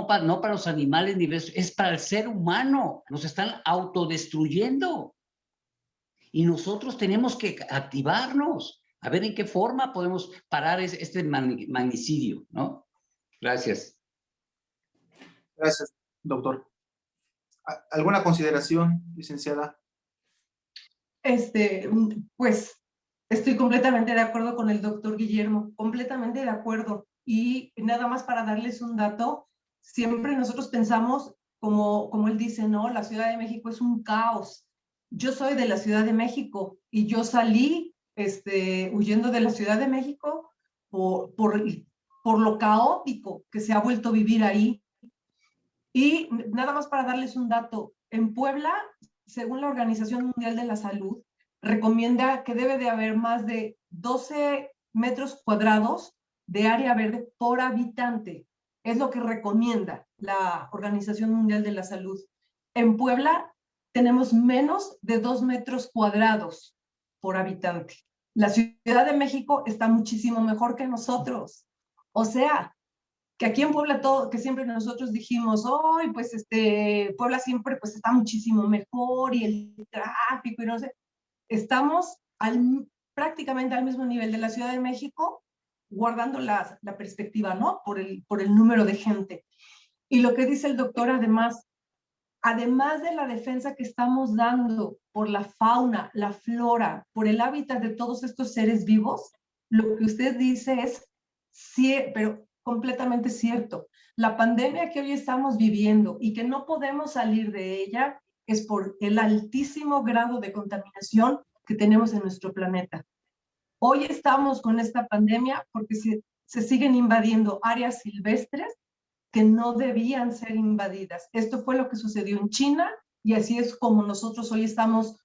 S5: para los animales ni eso, es para el ser humano. Nos están autodestruyendo. Y nosotros tenemos que activarnos, a ver en qué forma podemos parar este magnicidio, ¿no? Gracias.
S1: Gracias, doctor. ¿Alguna consideración, licenciada?
S2: Pues estoy completamente de acuerdo con el doctor Guillermo, completamente de acuerdo. Y nada más para darles un dato, siempre nosotros pensamos, como él dice, ¿no? La Ciudad de México es un caos. Yo soy de la Ciudad de México y yo salí huyendo de la Ciudad de México por lo caótico que se ha vuelto a vivir ahí. Y nada más para darles un dato, en Puebla, según la Organización Mundial de la Salud, recomienda que debe de haber más de 12 metros cuadrados de área verde por habitante. Es lo que recomienda la Organización Mundial de la Salud. En Puebla tenemos menos de 2 metros cuadrados por habitante. La Ciudad de México está muchísimo mejor que nosotros. O sea, que aquí en Puebla que siempre nosotros dijimos, ¡ay, pues Puebla siempre pues está muchísimo mejor y el tráfico y no sé! Estamos prácticamente al mismo nivel de la Ciudad de México, guardando la perspectiva, ¿no? Por el número de gente. Y lo que dice el doctor, además de la defensa que estamos dando por la fauna, la flora, por el hábitat de todos estos seres vivos, lo que usted dice es, sí, pero completamente cierto. La pandemia que hoy estamos viviendo y que no podemos salir de ella es por el altísimo grado de contaminación que tenemos en nuestro planeta. Hoy estamos con esta pandemia porque se siguen invadiendo áreas silvestres que no debían ser invadidas. Esto fue lo que sucedió en China y así es como nosotros hoy estamos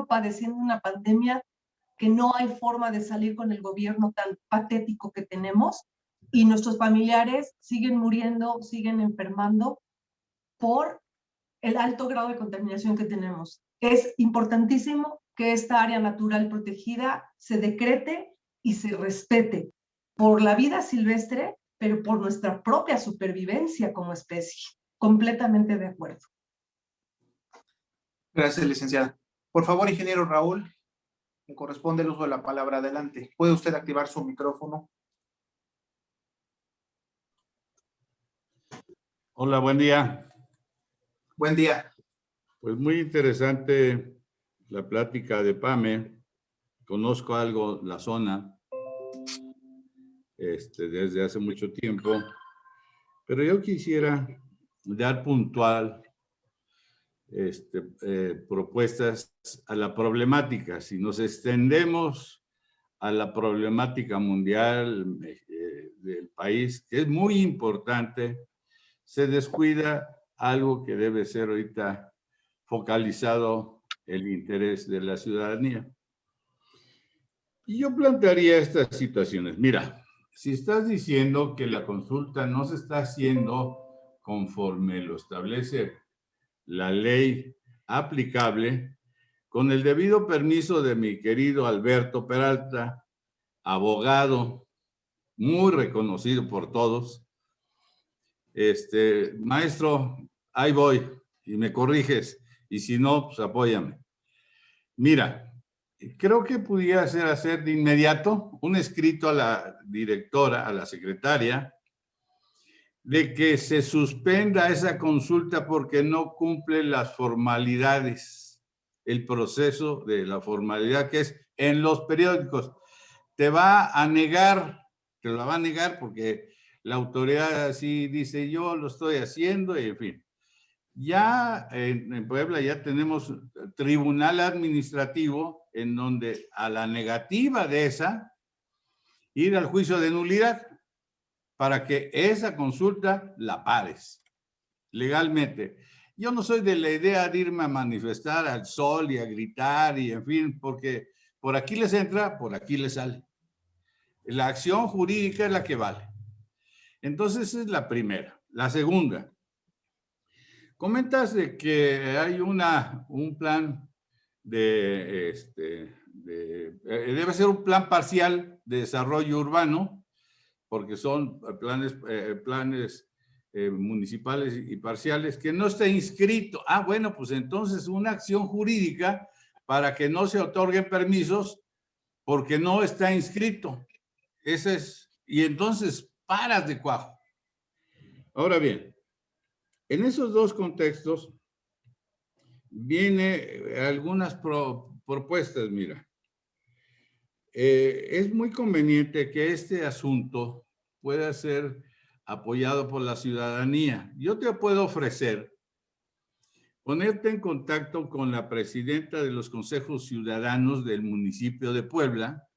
S2: padeciendo una pandemia que no hay forma de salir con el gobierno tan patético que tenemos, y nuestros familiares siguen muriendo, siguen enfermando por el alto grado de contaminación que tenemos. Es importantísimo que esta área natural protegida se decrete y se respete por la vida silvestre, pero por nuestra propia supervivencia como especie. Completamente de acuerdo.
S1: Gracias, licenciada. Por favor, ingeniero Raúl, le corresponde el uso de la palabra. Adelante. ¿Puede usted activar su micrófono?
S6: Hola, buen día.
S1: Buen día.
S6: Pues muy interesante la plática de Pame. Conozco algo la zona desde hace mucho tiempo, pero yo quisiera dar puntual propuestas a la problemática. Si nos extendemos a la problemática mundial del país, que es muy importante, se descuida algo que debe ser ahorita focalizado el interés de la ciudadanía. Y yo plantearía estas situaciones. Mira, si estás diciendo que la consulta no se está haciendo conforme lo establece la ley aplicable, con el debido permiso de mi querido Alberto Peralta, abogado muy reconocido por todos, maestro, ahí voy y me corriges, y si no, pues apóyame. Mira, creo que pudiera hacer de inmediato un escrito a la directora, a la secretaria, de que se suspenda esa consulta porque no cumple las formalidades, el proceso de la formalidad que es en los periódicos. Te va a negar, te lo va a negar porque la autoridad así dice, yo lo estoy haciendo, y en fin. Ya en Puebla ya tenemos tribunal administrativo en donde a la negativa de esa, ir al juicio de nulidad para que esa consulta la pares legalmente. Yo no soy de la idea de irme a manifestar al sol y a gritar y en fin, porque por aquí les entra, por aquí les sale. La acción jurídica es la que vale. Entonces, esa es la primera. La segunda, comentas de que hay un plan debe ser un plan parcial de desarrollo urbano, porque son planes municipales y parciales, que no está inscrito. Ah, bueno, pues entonces una acción jurídica para que no se otorguen permisos porque no está inscrito. Ese es, y entonces paras de cuajo. Ahora bien, en esos dos contextos viene algunas propuestas, mira. Es muy conveniente que este asunto pueda ser apoyado por la ciudadanía. Yo te puedo ofrecer ponerte en contacto con la presidenta de los consejos ciudadanos del municipio de Puebla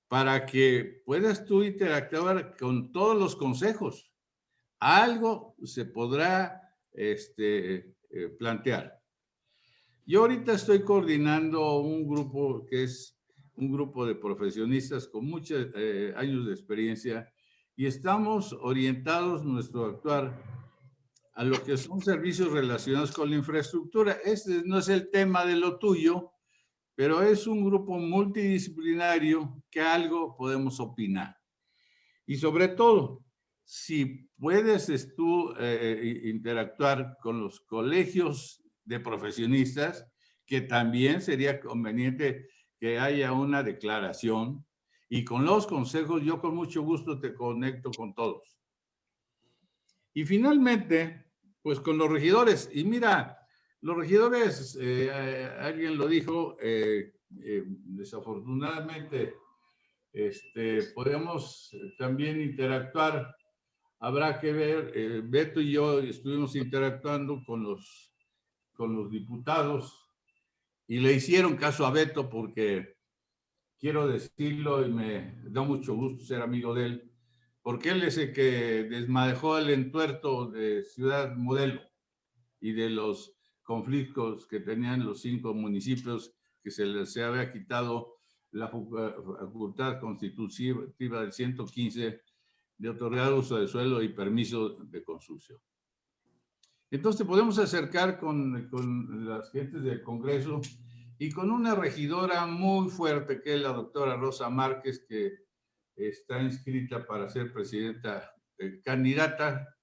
S6: para que puedas tú interactuar con todos los consejos. Algo se podrá plantear. Yo ahorita estoy coordinando un grupo que es un grupo de profesionistas con muchos años de experiencia y estamos orientados nuestro actuar a lo que son servicios relacionados con la infraestructura. Este no es el tema de lo tuyo, pero es un grupo multidisciplinario que algo podemos opinar. Y sobre todo, si puedes tú interactuar con los colegios de profesionistas, que también sería conveniente que haya una declaración, y con los consejos, yo con mucho gusto te conecto con todos. Y finalmente, pues con los regidores. Y mira, los regidores, alguien lo dijo, desafortunadamente, podemos también interactuar. Habrá que ver, Beto y yo estuvimos interactuando con los diputados y le hicieron caso a Beto porque quiero decirlo y me da mucho gusto ser amigo de él, porque él es el que desmadejó el entuerto de Ciudad Modelo y de los conflictos que tenían los 5 municipios que se había quitado la facultad constitutiva del 115 de otorgar uso de suelo y permiso de construcción. Entonces podemos acercar con las gentes del Congreso y con una regidora muy fuerte que es la doctora Rosa Márquez, que está inscrita para ser presidenta, candidata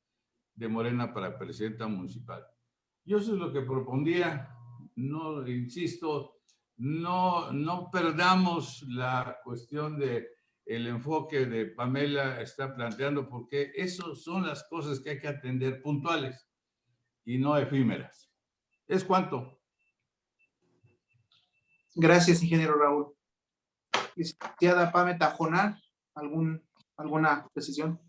S6: de Morena para presidenta municipal. Yo eso es lo que propondría, no, insisto, no perdamos la cuestión de el enfoque de Pamela está planteando, porque eso son las cosas que hay que atender puntuales y no efímeras. ¿Es cuánto?
S1: Gracias, ingeniero Raúl. Licenciada Pame Tajonar, ¿alguna precisión?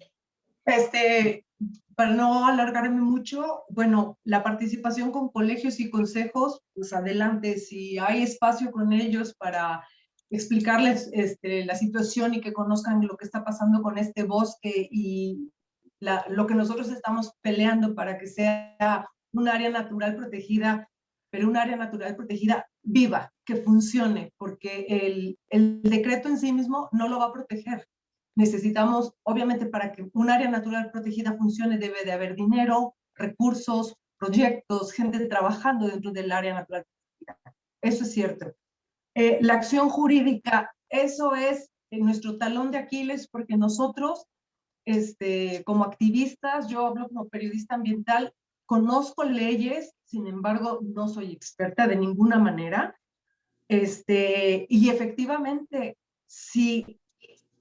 S2: Para no alargarme mucho, bueno, la participación con colegios y consejos, pues adelante, si hay espacio con ellos para explicarles la situación y que conozcan lo que está pasando con este bosque y lo que nosotros estamos peleando para que sea un área natural protegida, pero un área natural protegida viva, que funcione, porque el decreto en sí mismo no lo va a proteger. Necesitamos, obviamente, para que un área natural protegida funcione, debe de haber dinero, recursos, proyectos, gente trabajando dentro del área natural protegida. Eso es cierto. La acción jurídica, eso es nuestro talón de Aquiles, porque nosotros, como activistas, yo hablo como periodista ambiental, conozco leyes, sin embargo, no soy experta de ninguna manera. Y efectivamente, si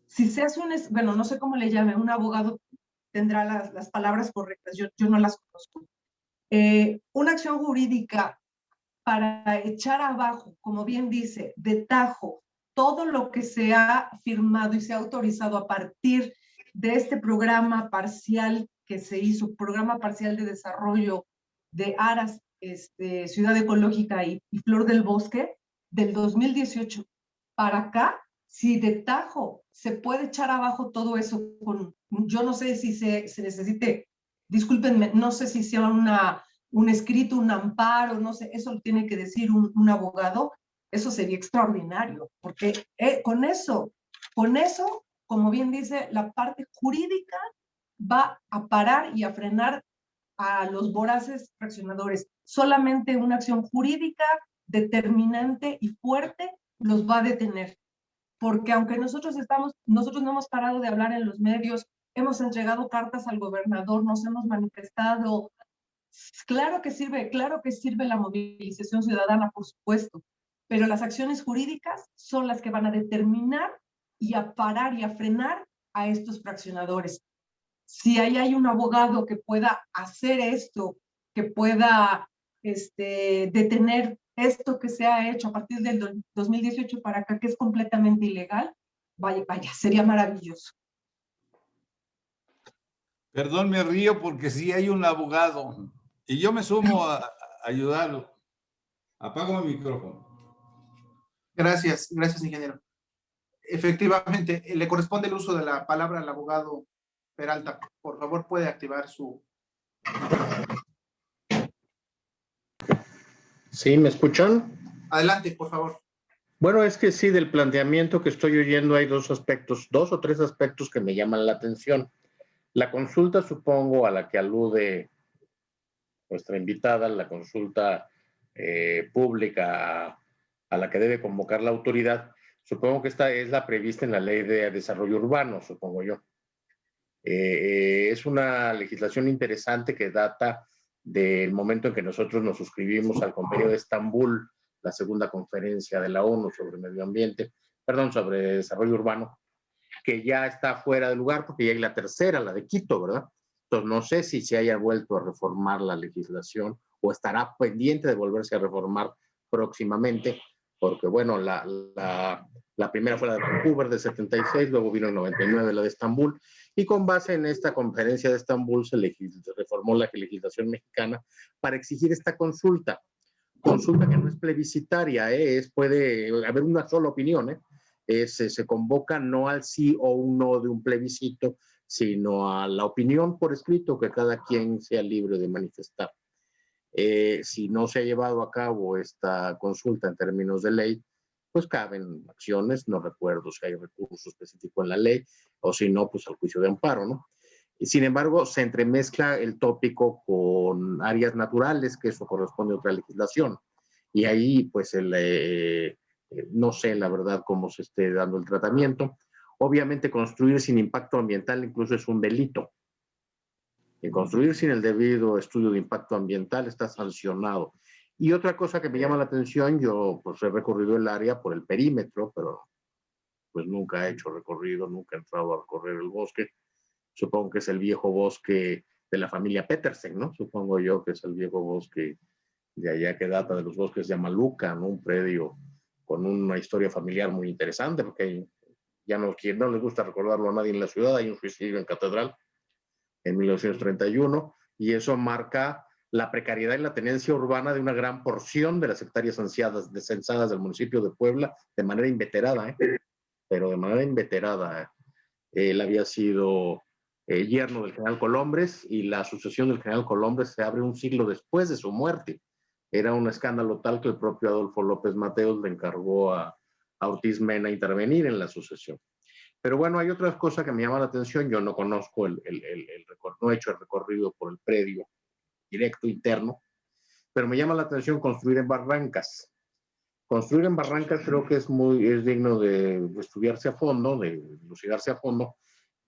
S2: se hace bueno, no sé cómo le llame, un abogado tendrá las palabras correctas, yo no las conozco. Una acción jurídica para echar abajo, como bien dice, de tajo, todo lo que se ha firmado y se ha autorizado a partir de este programa parcial que se hizo, programa parcial de desarrollo de Aras, Ciudad Ecológica y Flor del Bosque, del 2018 para acá, si de tajo se puede echar abajo todo eso, yo no sé si se necesite, discúlpenme, no sé si sea un escrito, un amparo, no sé, eso lo tiene que decir un abogado, eso sería extraordinario, porque con eso, como bien dice, la parte jurídica va a parar y a frenar a los voraces fraccionadores. Solamente una acción jurídica determinante y fuerte los va a detener. Porque aunque nosotros no hemos parado de hablar en los medios, hemos entregado cartas al gobernador, nos hemos manifestado. Claro que sirve la movilización ciudadana, por supuesto, pero las acciones jurídicas son las que van a determinar y a parar y a frenar a estos fraccionadores. Si ahí hay un abogado que pueda hacer esto, que pueda detener esto que se ha hecho a partir del 2018 para acá, que es completamente ilegal, vaya, sería maravilloso.
S6: Perdón, me río porque sí hay un abogado y yo me sumo a ayudarlo. Apago mi micrófono.
S1: Gracias, ingeniero. Efectivamente, le corresponde el uso de la palabra al abogado Peralta. Por favor, puede activar su...
S7: ¿Sí? ¿Me escuchan?
S1: Adelante, por favor.
S7: Bueno, es que sí, del planteamiento que estoy oyendo hay dos o tres aspectos que me llaman la atención. La consulta, supongo, a la que alude nuestra invitada, la consulta pública a la que debe convocar la autoridad, supongo que esta es la prevista en la Ley de Desarrollo Urbano, supongo yo. Es una legislación interesante que data del momento en que nosotros nos suscribimos al Convenio de Estambul, la segunda conferencia de la ONU sobre medio ambiente, sobre desarrollo urbano, que ya está fuera de lugar porque ya hay la tercera, la de Quito, ¿verdad? Entonces no sé si se haya vuelto a reformar la legislación o estará pendiente de volverse a reformar próximamente, porque bueno, la primera fue la de Vancouver de 76, luego vino en 99 la de Estambul, y con base en esta conferencia de Estambul se reformó la legislación mexicana para exigir esta consulta que no es plebiscitaria, puede haber una sola opinión, se convoca no al sí o un no de un plebiscito, sino a la opinión por escrito que cada quien sea libre de manifestar. Si no se ha llevado a cabo esta consulta en términos de ley, pues caben acciones, no recuerdo si hay recurso específico en la ley, o si no, pues al juicio de amparo, ¿no? Y sin embargo, se entremezcla el tópico con áreas naturales, que eso corresponde a otra legislación. Y ahí, pues, no sé la verdad cómo se esté dando el tratamiento. Obviamente, construir sin impacto ambiental incluso es un delito. Y construir sin el debido estudio de impacto ambiental está sancionado. Y otra cosa que me llama la atención, yo pues he recorrido el área por el perímetro, pero pues nunca he hecho recorrido, nunca he entrado a recorrer el bosque. Supongo que es el viejo bosque de la familia Petersen, ¿no? Supongo yo que es el viejo bosque de allá que data de los bosques de Amaluca, ¿no? Un predio con una historia familiar muy interesante, porque ya no les gusta recordarlo a nadie en la ciudad, hay un suicidio en Catedral en 1931, y eso marca la precariedad y la tenencia urbana de una gran porción de las hectáreas censadas del municipio de Puebla de manera inveterada, pero de manera inveterada. Él había sido yerno del general Colombres, y la sucesión del general Colombres se abre un siglo después de su muerte. Era un escándalo tal que el propio Adolfo López Mateos le encargó a Ortiz Mena intervenir en la sucesión. Pero bueno, hay otras cosas que me llaman la atención. Yo no conozco no he hecho el recorrido por el predio directo interno, pero me llama la atención construir en barrancas. Construir en barrancas creo que es digno de estudiarse a fondo, de elucidarse a fondo.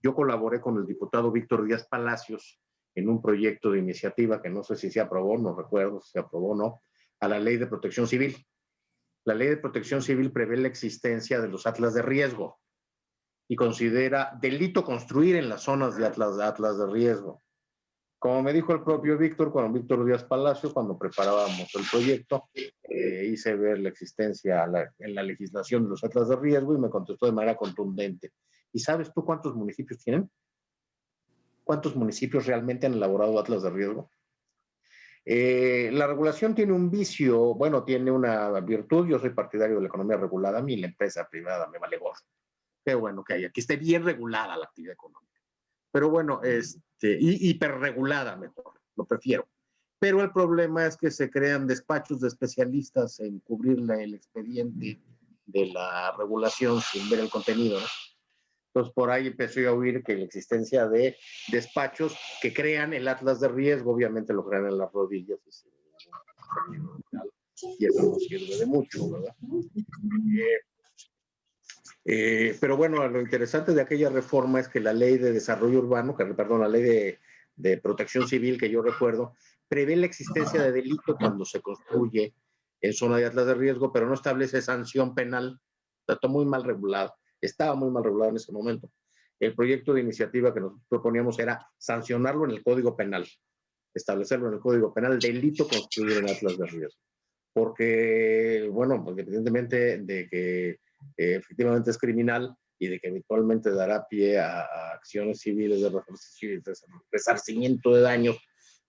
S7: Yo colaboré con el diputado Víctor Díaz Palacios en un proyecto de iniciativa que no sé si se aprobó, no recuerdo si se aprobó o no, a la Ley de Protección Civil. La Ley de Protección Civil prevé la existencia de los atlas de riesgo y considera delito construir en las zonas de atlas de riesgo. Como me dijo el propio Víctor, Víctor Díaz Palacio, cuando preparábamos el proyecto, hice ver la existencia en la legislación de los atlas de riesgo y me contestó de manera contundente. ¿Y sabes tú cuántos municipios tienen? ¿Cuántos municipios realmente han elaborado atlas de riesgo? La regulación tiene un vicio, bueno, tiene una virtud. Yo soy partidario de la economía regulada. A mí la empresa privada me vale gorro. Qué bueno que aquí esté bien regulada la actividad económica. Pero bueno, hiperregulada mejor, lo prefiero. Pero el problema es que se crean despachos de especialistas en cubrir el expediente de la regulación sin ver el contenido, ¿no? Entonces, por ahí empecé a oír que la existencia de despachos que crean el atlas de riesgo, obviamente lo crean en las rodillas, y eso no sirve de mucho, ¿verdad? Pero bueno, lo interesante de aquella reforma es que la ley de desarrollo urbano, la ley de protección civil que yo recuerdo, prevé la existencia de delito cuando se construye en zona de atlas de riesgo, pero no establece sanción penal. Está muy mal regulado. Estaba muy mal regulado en ese momento. El proyecto de iniciativa que nos proponíamos era sancionarlo en el Código Penal, establecerlo en el Código Penal, delito construir en atlas de riesgo. Porque, bueno, pues independientemente de que efectivamente es criminal y de que eventualmente dará pie a acciones civiles de resarcimiento de daños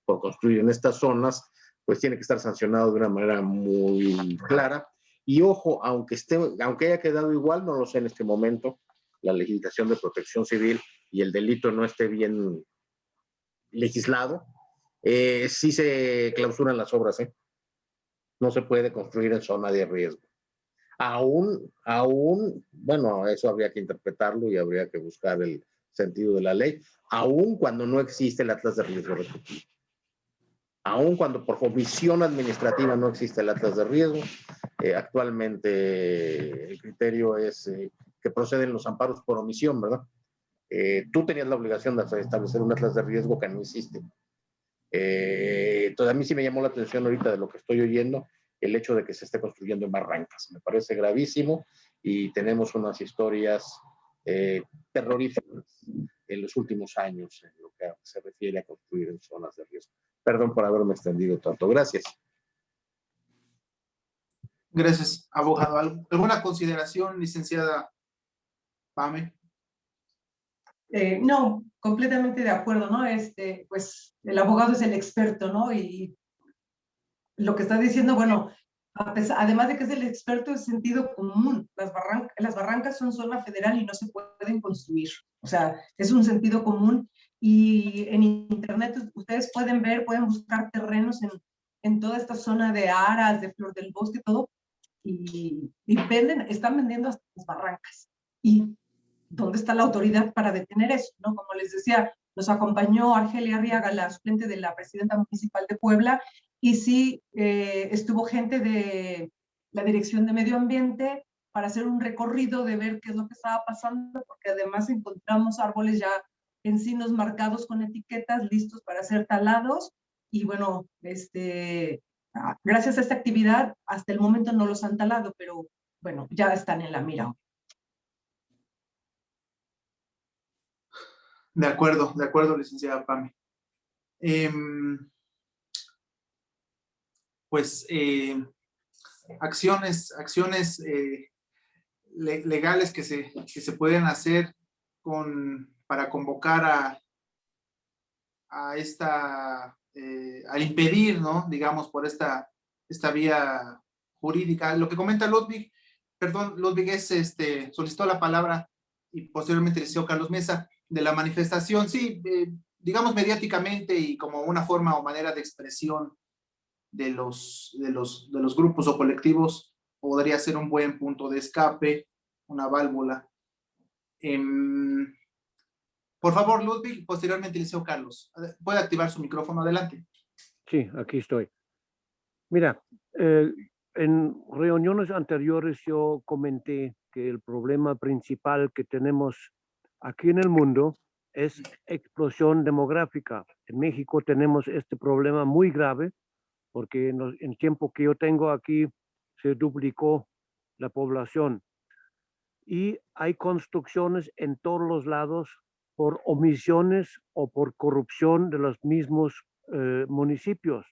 S7: por construir en estas zonas, pues tiene que estar sancionado de una manera muy clara. Y ojo, aunque haya quedado igual, no lo sé en este momento, la legislación de protección civil y el delito no esté bien legislado, sí se clausuran las obras, ¿eh? No se puede construir en zona de riesgo. Aún, bueno, eso habría que interpretarlo y habría que buscar el sentido de la ley, aún cuando no existe el atlas de riesgo repetido. Aún cuando por omisión administrativa no existe el atlas de riesgo, actualmente el criterio es que proceden los amparos por omisión, ¿verdad? Tú tenías la obligación de establecer un atlas de riesgo que no hiciste. Entonces a mí sí me llamó la atención ahorita de lo que estoy oyendo, el hecho de que se esté construyendo en barrancas. Me parece gravísimo y tenemos unas historias terroríficas en los últimos años en lo que se refiere a construir en zonas de riesgo. Perdón por haberme extendido tanto. Gracias.
S1: Gracias, abogado. ¿Alguna consideración, licenciada Pame?
S2: No, completamente de acuerdo, ¿no? Pues el abogado es el experto, ¿no? Y lo que está diciendo, bueno, además de que es el experto, es sentido común. Las barrancas son zona federal y no se pueden construir. O sea, es un sentido común. Y en internet ustedes pueden buscar terrenos en toda esta zona de Aras, de Flor del Bosque, todo, y están vendiendo hasta las barrancas. ¿Y dónde está la autoridad para detener eso? ¿No? Como les decía, nos acompañó Argelia Arriaga, la suplente de la presidenta municipal de Puebla, y sí estuvo gente de la Dirección de Medio Ambiente para hacer un recorrido de ver qué es lo que estaba pasando, porque además encontramos árboles ya encinos marcados con etiquetas listos para ser talados, y bueno, gracias a esta actividad, hasta el momento no los han talado, pero bueno, ya están en la mira.
S1: De acuerdo, licenciada Pame. Pues acciones legales que se pueden hacer para convocar al impedir, ¿no? Digamos, por esta vía jurídica. Lo que comenta Ludwig, perdón, Ludwig solicitó la palabra y posteriormente el licenciado Carlos Mesa. de la manifestación, sí, digamos mediáticamente y como una forma o manera de expresión de los grupos o colectivos, podría ser un buen punto de escape, una válvula. Por favor, Ludwig, posteriormente Liceo Carlos. Puede activar su micrófono, adelante.
S3: Sí, aquí estoy. Mira, en reuniones anteriores yo comenté que el problema principal que tenemos aquí en el mundo es explosión demográfica. En México tenemos este problema muy grave porque en el tiempo que yo tengo aquí se duplicó la población y hay construcciones en todos los lados por omisiones o por corrupción de los mismos municipios.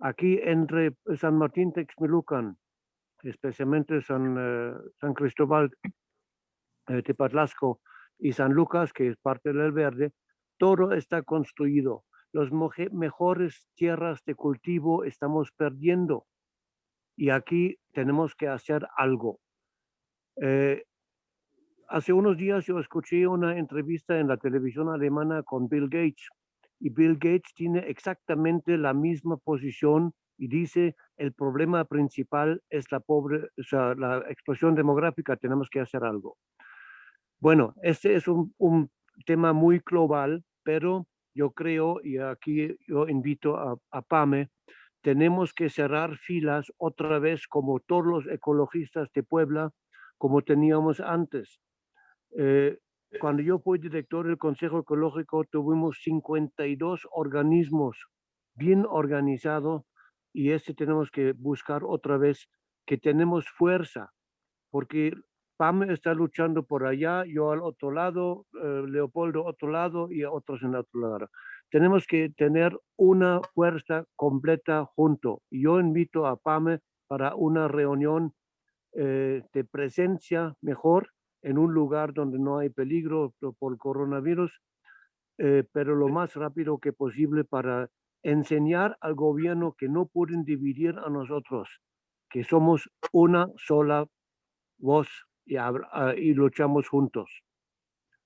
S3: Aquí entre San Martín Texmelucan, especialmente San Cristóbal Tepatlasco y San Lucas, que es parte del Verde, todo está construido. Las mejores tierras de cultivo estamos perdiendo y aquí tenemos que hacer algo. Hace unos días yo escuché una entrevista en la televisión alemana con Bill Gates y Bill Gates tiene exactamente la misma posición y dice el problema principal es la explosión demográfica, tenemos que hacer algo. Bueno, este es un tema muy global, pero yo creo, y aquí yo invito a Pame, tenemos que cerrar filas otra vez como todos los ecologistas de Puebla, como teníamos antes. Cuando yo fui director del Consejo Ecológico, tuvimos 52 organismos bien organizados y tenemos que buscar otra vez que tenemos fuerza, porque PAM está luchando por allá, yo al otro lado, Leopoldo otro lado y otros en el otro lado. Tenemos que tener una fuerza completa junto. Yo invito a PAME para una reunión de presencia mejor en un lugar donde no hay peligro por coronavirus, pero lo más rápido que posible para enseñar al gobierno que no pueden dividir a nosotros, que somos una sola voz y luchamos juntos.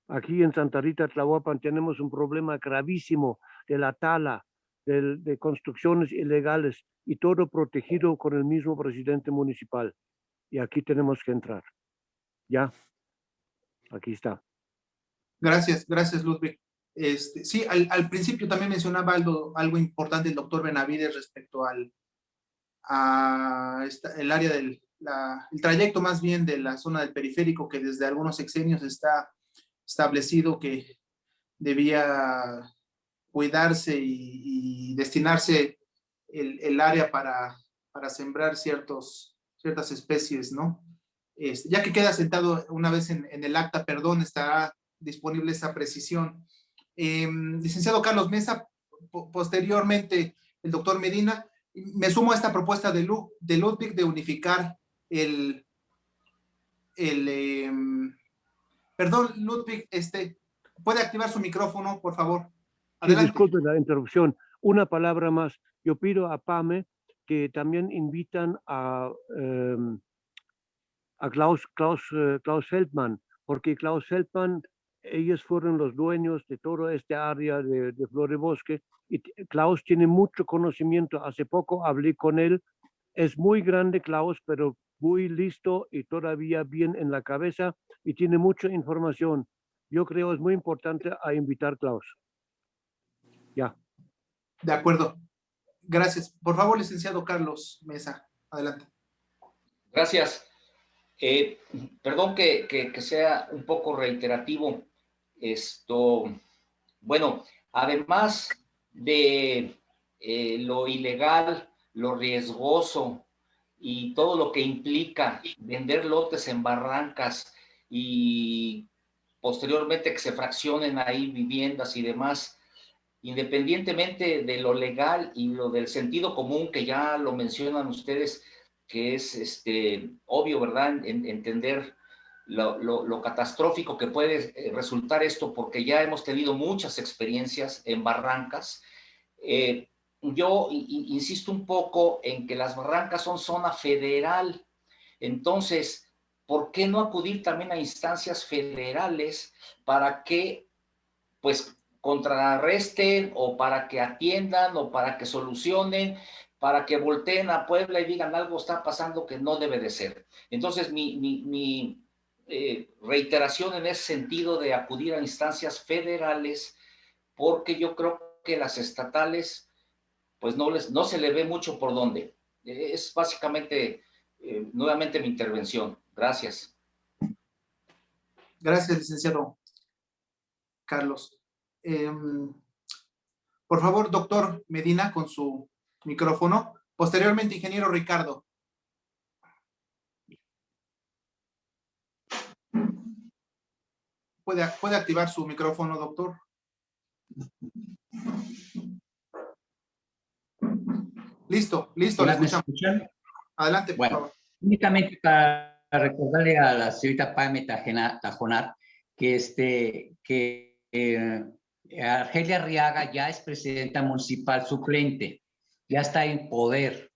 S3: Aquí en Santa Rita, Tlahuapan, tenemos un problema gravísimo de la tala, de construcciones ilegales y todo protegido con el mismo presidente municipal. Y aquí tenemos que entrar. Ya, aquí está.
S1: Gracias, gracias, Ludwig. Sí, al principio también mencionaba algo importante el doctor Benavides respecto el área el trayecto más bien de la zona del periférico, que desde algunos sexenios está establecido que debía cuidarse y destinarse el área para sembrar ciertas especies, ¿no? Ya que queda sentado una vez en el acta, perdón, estará disponible esa precisión. Licenciado Carlos Mesa, posteriormente el doctor Medina, me sumo a esta propuesta de Ludwig de unificar perdón, Ludwig, ¿puede activar su micrófono, por favor? Adelante.
S3: Sí, disculpe la interrupción. Una palabra más. Yo pido a PAME que también invitan a Klaus Feldman, porque Klaus Feldman, ellos fueron los dueños de toda esta área de Flor de Bosque y Klaus tiene mucho conocimiento. Hace poco hablé con él. Es muy grande Klaus, pero muy listo y todavía bien en la cabeza y tiene mucha información. Yo creo es muy importante a invitar a Klaus. Ya.
S1: De acuerdo. Gracias. Por favor, licenciado Carlos Mesa, adelante.
S4: Gracias. Perdón que sea un poco reiterativo. Bueno, además de lo ilegal, lo riesgoso y todo lo que implica vender lotes en barrancas y posteriormente que se fraccionen ahí viviendas y demás, independientemente de lo legal y lo del sentido común que ya lo mencionan ustedes, que es obvio, ¿verdad? Entender lo catastrófico que puede resultar esto, porque ya hemos tenido muchas experiencias en barrancas. Yo insisto un poco en que las barrancas son zona federal, entonces, ¿por qué no acudir también a instancias federales para que pues contrarresten o para que atiendan o para que solucionen, para que volteen a Puebla y digan algo está pasando que no debe de ser. Entonces, mi reiteración en ese sentido de acudir a instancias federales, porque yo creo que las estatales, pues no se le ve mucho por dónde. Es básicamente, nuevamente mi intervención. Gracias.
S1: Gracias, licenciado Carlos. Por favor, doctor Medina, con su micrófono. Posteriormente, ingeniero Ricardo. ¿Puede activar su micrófono, doctor? Listo, le escuchamos.
S5: ¿Me escuchan?
S1: Adelante, por favor.
S5: Únicamente para recordarle a la señorita Pame Tajonar que Argelia Arriaga ya es presidenta municipal suplente, ya está en poder.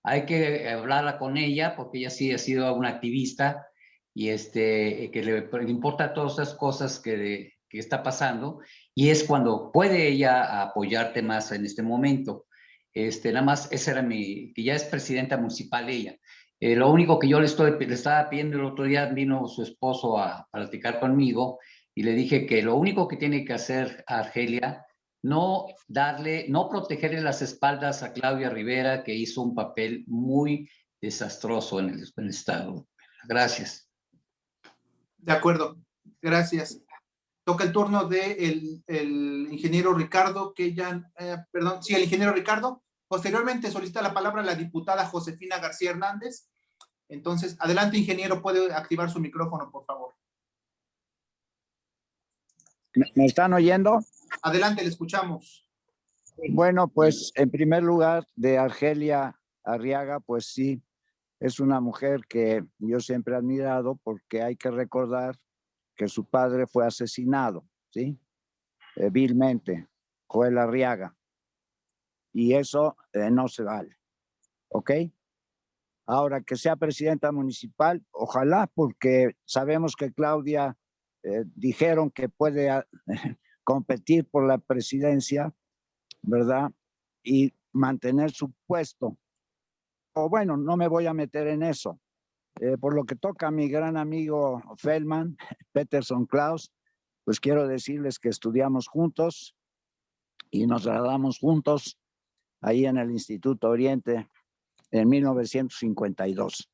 S5: Hay que hablarla con ella porque ella sí ha sido una activista y que le importa todas esas cosas que está pasando, y es cuando puede ella apoyarte más en este momento. Nada más, esa era que ya es presidenta municipal ella. Lo único que yo le estaba pidiendo el otro día, vino su esposo a platicar conmigo y le dije que lo único que tiene que hacer Argelia, no protegerle las espaldas a Claudia Rivera, que hizo un papel muy desastroso en el Estado. Gracias.
S1: De acuerdo, gracias. Toca el turno de el ingeniero Ricardo, que ya, perdón, sí, el ingeniero Ricardo. Posteriormente solicita la palabra la diputada Josefina García Hernández. Entonces, adelante, ingeniero, puede activar su micrófono, por favor.
S8: ¿Me están oyendo?
S1: Adelante, le escuchamos.
S8: Bueno, pues en primer lugar, de Argelia Arriaga, pues sí, es una mujer que yo siempre he admirado porque hay que recordar que su padre fue asesinado, ¿sí? Vilmente, Joel Arriaga. Y eso no se vale, ¿ok? Ahora, que sea presidenta municipal, ojalá, porque sabemos que Claudia dijeron que puede competir por la presidencia, ¿verdad? Y mantener su puesto. O bueno, no me voy a meter en eso. Por lo que toca a mi gran amigo Feldman, Peterson Klaus, pues quiero decirles que estudiamos juntos y nos graduamos juntos ahí en el Instituto Oriente en 1952.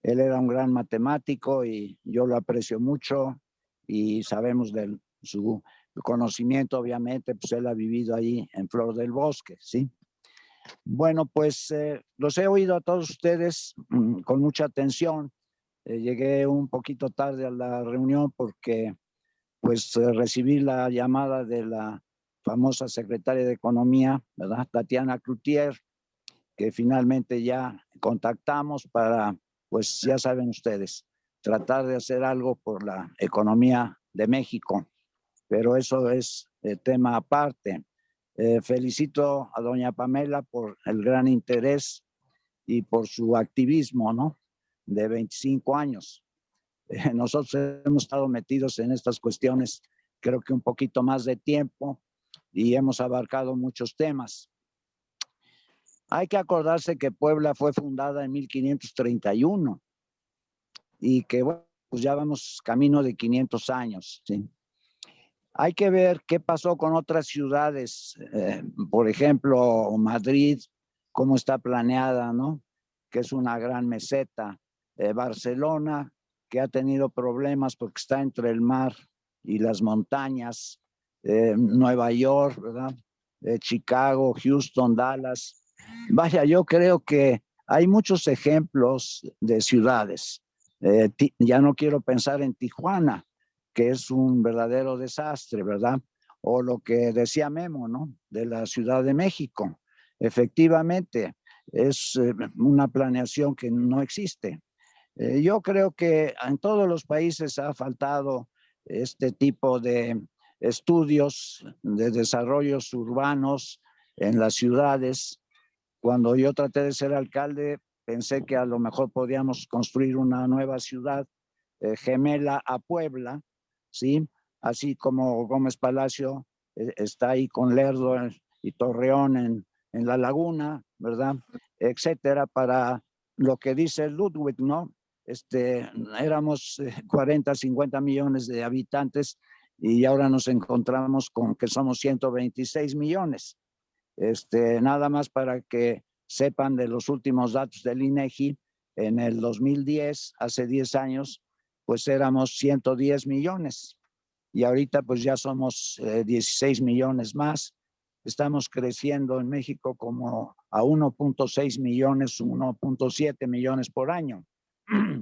S8: Él era un gran matemático y yo lo aprecio mucho y sabemos de su conocimiento, obviamente, pues él ha vivido ahí en Flor del Bosque, ¿sí? Bueno, pues los he oído a todos ustedes con mucha atención. Llegué un poquito tarde a la reunión porque pues recibí la llamada de la famosa secretaria de Economía, ¿verdad? Tatiana Cloutier, que finalmente ya contactamos para, pues ya saben ustedes, tratar de hacer algo por la economía de México, pero eso es tema aparte. Felicito a doña Pamela por el gran interés y por su activismo, ¿no? De 25 años. Nosotros hemos estado metidos en estas cuestiones, creo que un poquito más de tiempo, y hemos abarcado muchos temas. Hay que acordarse que Puebla fue fundada en 1531 y que, bueno, pues ya vamos camino de 500 años, ¿sí? Hay que ver qué pasó con otras ciudades, por ejemplo, Madrid, cómo está planeada, ¿no? Que es una gran meseta. Barcelona, que ha tenido problemas porque está entre el mar y las montañas. Nueva York, ¿verdad? Chicago, Houston, Dallas. Vaya, yo creo que hay muchos ejemplos de ciudades. Ya no quiero pensar en Tijuana, que es un verdadero desastre, ¿verdad? O lo que decía Memo, ¿no? De la Ciudad de México. Efectivamente, es una planeación que no existe. Yo creo que en todos los países ha faltado este tipo de estudios de desarrollos urbanos en las ciudades. Cuando yo traté de ser alcalde, pensé que a lo mejor podíamos construir una nueva ciudad gemela a Puebla, ¿sí? así como Gómez Palacio está ahí con Lerdo y Torreón en la laguna, ¿verdad? Etcétera, para lo que dice Ludwig, ¿no? Éramos 40, 50 millones de habitantes y ahora nos encontramos con que somos 126 millones. Nada más para que sepan de los últimos datos del INEGI, en el 2010, hace 10 años, pues éramos 110 millones y ahorita pues ya somos 16 millones más. Estamos creciendo en México como a 1.6 millones, 1.7 millones por año.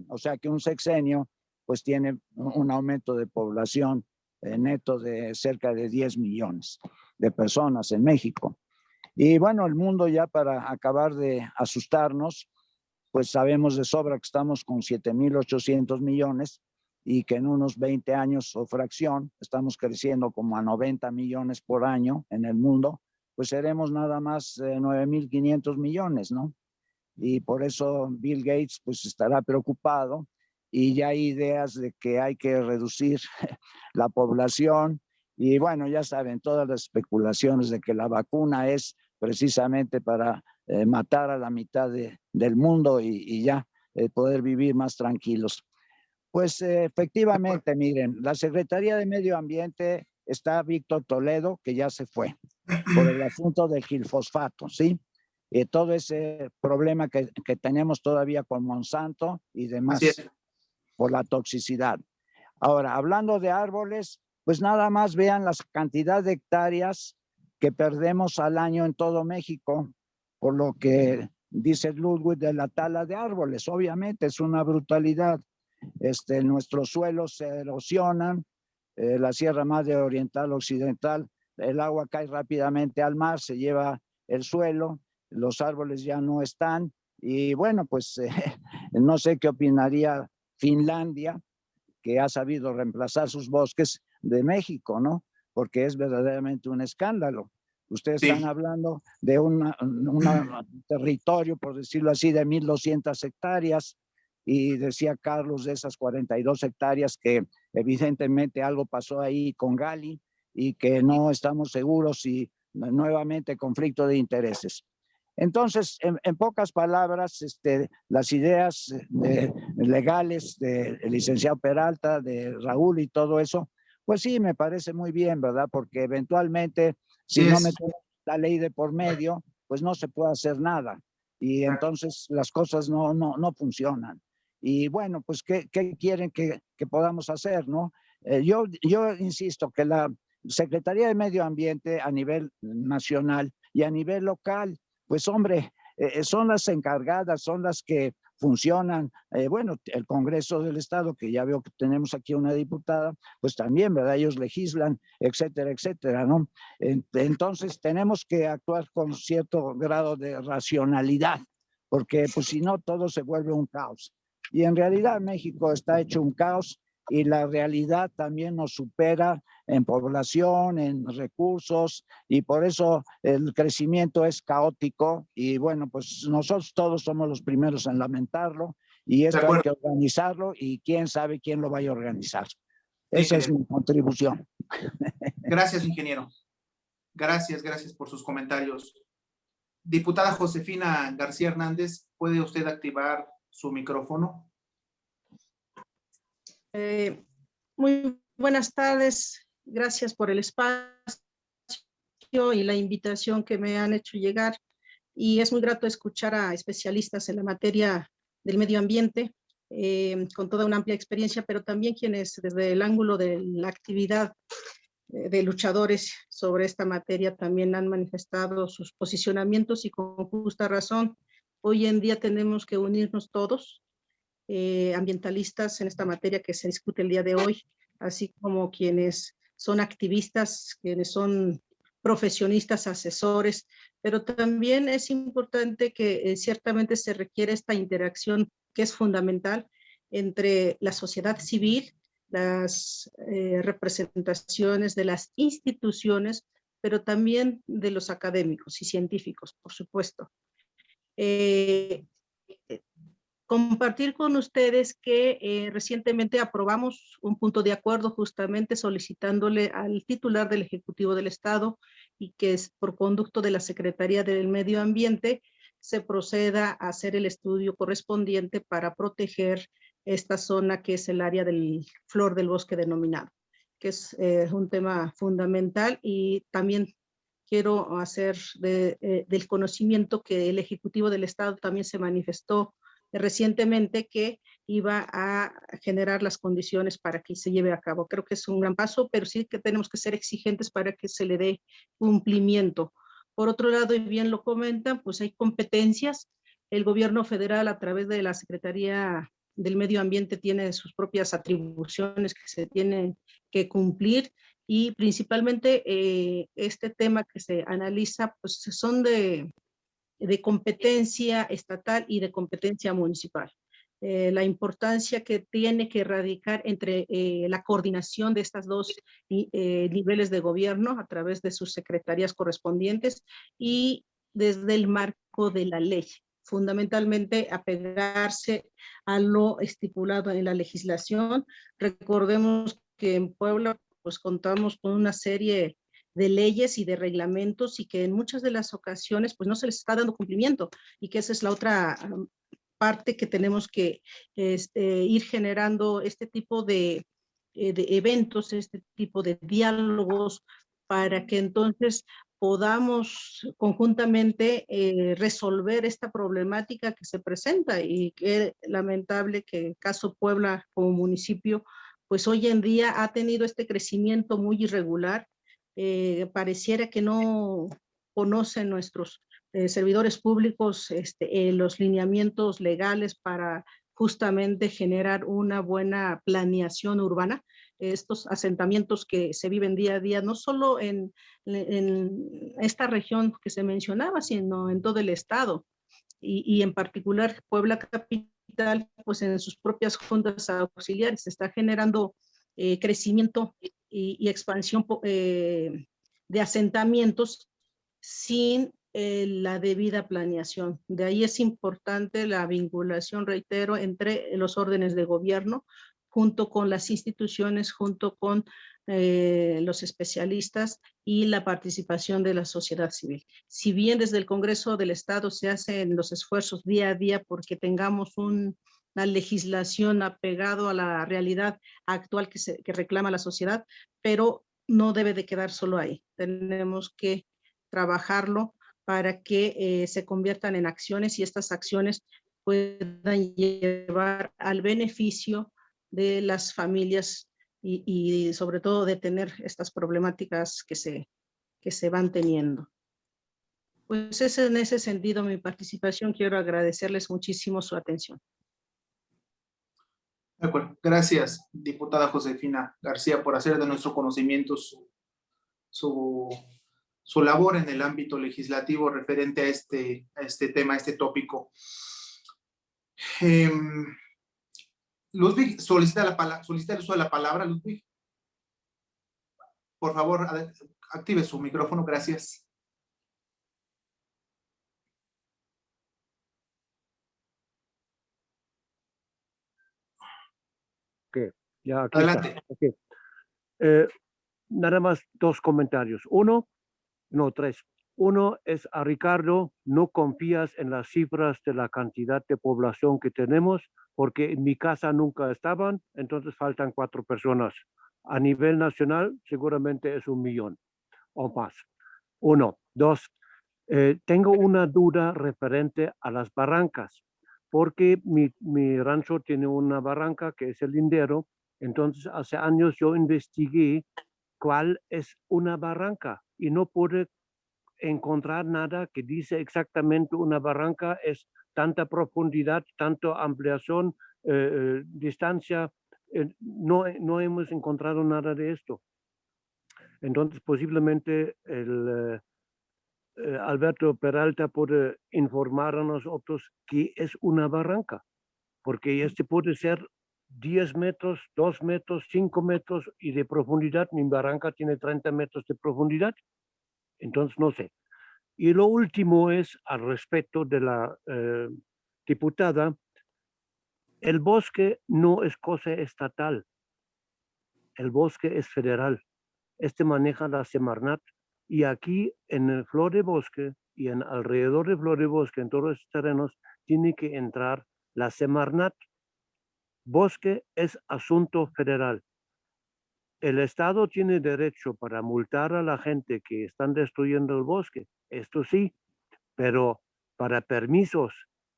S8: O sea que un sexenio pues tiene un aumento de población neto de cerca de 10 millones de personas en México. Y bueno, el mundo, ya para acabar de asustarnos, pues sabemos de sobra que estamos con 7.800 millones y que en unos 20 años o fracción estamos creciendo como a 90 millones por año en el mundo, pues seremos nada más 9.500 millones, ¿no? Y por eso Bill Gates pues estará preocupado y ya hay ideas de que hay que reducir la población. Y bueno, ya saben, todas las especulaciones de que la vacuna es precisamente para matar a la mitad del mundo y ya poder vivir más tranquilos. Pues efectivamente, miren, la Secretaría de Medio Ambiente está Víctor Toledo, que ya se fue, por el asunto del gilfosfato, ¿sí? Todo ese problema que tenemos todavía con Monsanto y demás, por la toxicidad. Ahora, hablando de árboles, pues nada más vean la cantidad de hectáreas que perdemos al año en todo México, por lo que dice Ludwig de la tala de árboles. Obviamente es una brutalidad. Nuestros suelos se erosionan, la Sierra Madre Oriental Occidental, el agua cae rápidamente al mar, se lleva el suelo, los árboles ya no están, y bueno, pues no sé qué opinaría Finlandia, que ha sabido reemplazar sus bosques de México, ¿no? Porque es verdaderamente un escándalo. Ustedes están hablando de un territorio, por decirlo así, de 1.200 hectáreas, y decía Carlos de esas 42 hectáreas que evidentemente algo pasó ahí con Gali y que no estamos seguros si nuevamente conflicto de intereses. Entonces, en pocas palabras, las ideas legales del licenciado Peralta, de Raúl y todo eso, pues sí, me parece muy bien, ¿verdad? Porque eventualmente, si no metemos la ley de por medio, pues no se puede hacer nada. Y entonces las cosas no funcionan. Y bueno, pues, ¿qué quieren que podamos hacer, no? Yo insisto que la Secretaría de Medio Ambiente a nivel nacional y a nivel local, pues hombre, son las encargadas, son las que funcionan. Bueno, el Congreso del Estado, que ya veo que tenemos aquí una diputada, pues también, ¿verdad? Ellos legislan, etcétera, etcétera, ¿no? Entonces tenemos que actuar con cierto grado de racionalidad, porque pues si no todo se vuelve un caos. Y en realidad México está hecho un caos y la realidad también nos supera en población, en recursos, y por eso el crecimiento es caótico. Y bueno, pues nosotros todos somos los primeros en lamentarlo, y esto hay que organizarlo, y quién sabe quién lo vaya a organizar. Esa es mi contribución.
S1: Gracias, ingeniero. Gracias por sus comentarios. Diputada Josefina García Hernández, ¿puede usted activar su micrófono?
S9: Muy buenas tardes. Gracias por el espacio y la invitación que me han hecho llegar. Y es muy grato escuchar a especialistas en la materia del medio ambiente, con toda una amplia experiencia, pero también quienes desde el ángulo de la actividad de luchadores sobre esta materia también han manifestado sus posicionamientos, y con justa razón. Hoy en día tenemos que unirnos todos, ambientalistas en esta materia que se discute el día de hoy, así como quienes son activistas, quienes son profesionistas, asesores, pero también es importante que ciertamente se requiere esta interacción que es fundamental entre la sociedad civil, las representaciones de las instituciones, pero también de los académicos y científicos, por supuesto. compartir con ustedes que recientemente aprobamos un punto de acuerdo justamente solicitándole al titular del Ejecutivo del Estado y que es por conducto de la Secretaría del Medio Ambiente se proceda a hacer el estudio correspondiente para proteger esta zona que es el área del flor del bosque denominado, que es un tema fundamental. Y también quiero hacer del conocimiento que el Ejecutivo del Estado también se manifestó recientemente que iba a generar las condiciones para que se lleve a cabo. Creo que es un gran paso, pero sí que tenemos que ser exigentes para que se le dé cumplimiento. Por otro lado, y bien lo comentan, pues hay competencias. El gobierno federal a través de la Secretaría del Medio Ambiente tiene sus propias atribuciones que se tienen que cumplir y principalmente este tema que se analiza pues son de competencia estatal y de competencia municipal. La importancia que tiene que radicar entre la coordinación de estas dos niveles de gobierno a través de sus secretarías correspondientes y desde el marco de la ley, fundamentalmente apegarse a lo estipulado en la legislación. Recordemos que en Puebla pues contamos con una serie de leyes y de reglamentos y que en muchas de las ocasiones pues no se les está dando cumplimiento y que esa es la otra parte que tenemos que ir generando este tipo de eventos, este tipo de diálogos para que entonces podamos conjuntamente resolver esta problemática que se presenta y que es lamentable que el caso Puebla como municipio pues hoy en día ha tenido este crecimiento muy irregular. Pareciera que no conocen nuestros servidores públicos los lineamientos legales para justamente generar una buena planeación urbana. Estos asentamientos que se viven día a día, no solo en esta región que se mencionaba, sino en todo el estado y en particular Puebla Capital, pues en sus propias juntas auxiliares está generando crecimiento y expansión de asentamientos sin la debida planeación. De ahí es importante la vinculación, reitero, entre los órdenes de gobierno, junto con las instituciones, junto con los especialistas y la participación de la sociedad civil. Si bien desde el Congreso del Estado se hacen los esfuerzos día a día porque tengamos una legislación apegado a la realidad actual que reclama la sociedad, pero no debe de quedar solo ahí. Tenemos que trabajarlo para que se conviertan en acciones y estas acciones puedan llevar al beneficio de las familias y sobre todo detener estas problemáticas que se van teniendo. Pues es en ese sentido mi participación. Quiero agradecerles muchísimo su atención.
S1: De acuerdo. Gracias, diputada Josefina García, por hacer de nuestro conocimiento su labor en el ámbito legislativo referente a este tema, a este tópico. Ludwig, solicita el uso de la palabra, Ludwig. Por favor, active su micrófono, gracias.
S3: Okay, ya aquí
S1: adelante.
S3: Okay. Nada más dos comentarios. Tres. Uno es a Ricardo, no confías en las cifras de la cantidad de población que tenemos, porque en mi casa nunca estaban, entonces faltan 4 personas. A nivel nacional seguramente es 1 millón o más. 1. 2. Tengo una duda referente a las barrancas, porque mi rancho tiene una barranca que es el Lindero, entonces hace años yo investigué cuál es una barranca y no pude encontrar nada que dice exactamente una barranca es tanta profundidad, tanto ampliación, distancia. No hemos encontrado nada de esto. Entonces posiblemente Alberto Peralta puede informar a nosotros qué es una barranca, porque puede ser 10 metros, 2 metros, 5 metros y de profundidad. Mi barranca tiene 30 metros de profundidad. Entonces, no sé. Y lo último es al respecto de la diputada. El bosque no es cosa estatal, el bosque es federal. Este maneja la Semarnat y aquí en el Flor de Bosque y en alrededor de Flor de Bosque, en todos los terrenos, tiene que entrar la Semarnat. Bosque es asunto federal. El Estado tiene derecho para multar a la gente que están destruyendo el bosque, esto sí, pero para permisos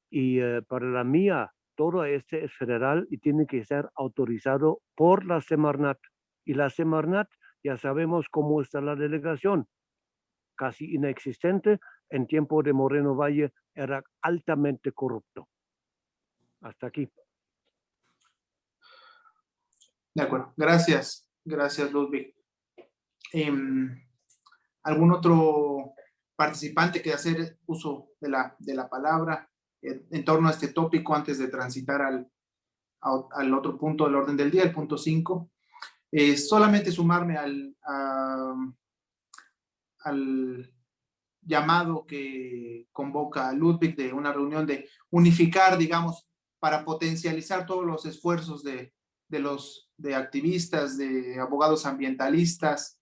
S3: y para la mía, todo este es federal y tiene que ser autorizado por la Semarnat. Y la Semarnat, ya sabemos cómo está la delegación, casi inexistente. En tiempo de Moreno Valle era altamente corrupto. Hasta aquí.
S1: De acuerdo. Gracias. Gracias, Ludwig. ¿Algún otro participante que hacer uso de la palabra en torno a este tópico antes de transitar al otro punto del orden del día, el punto 5? Solamente sumarme al llamado que convoca a Ludwig de una reunión de unificar, digamos, para potencializar todos los esfuerzos de activistas, de abogados ambientalistas,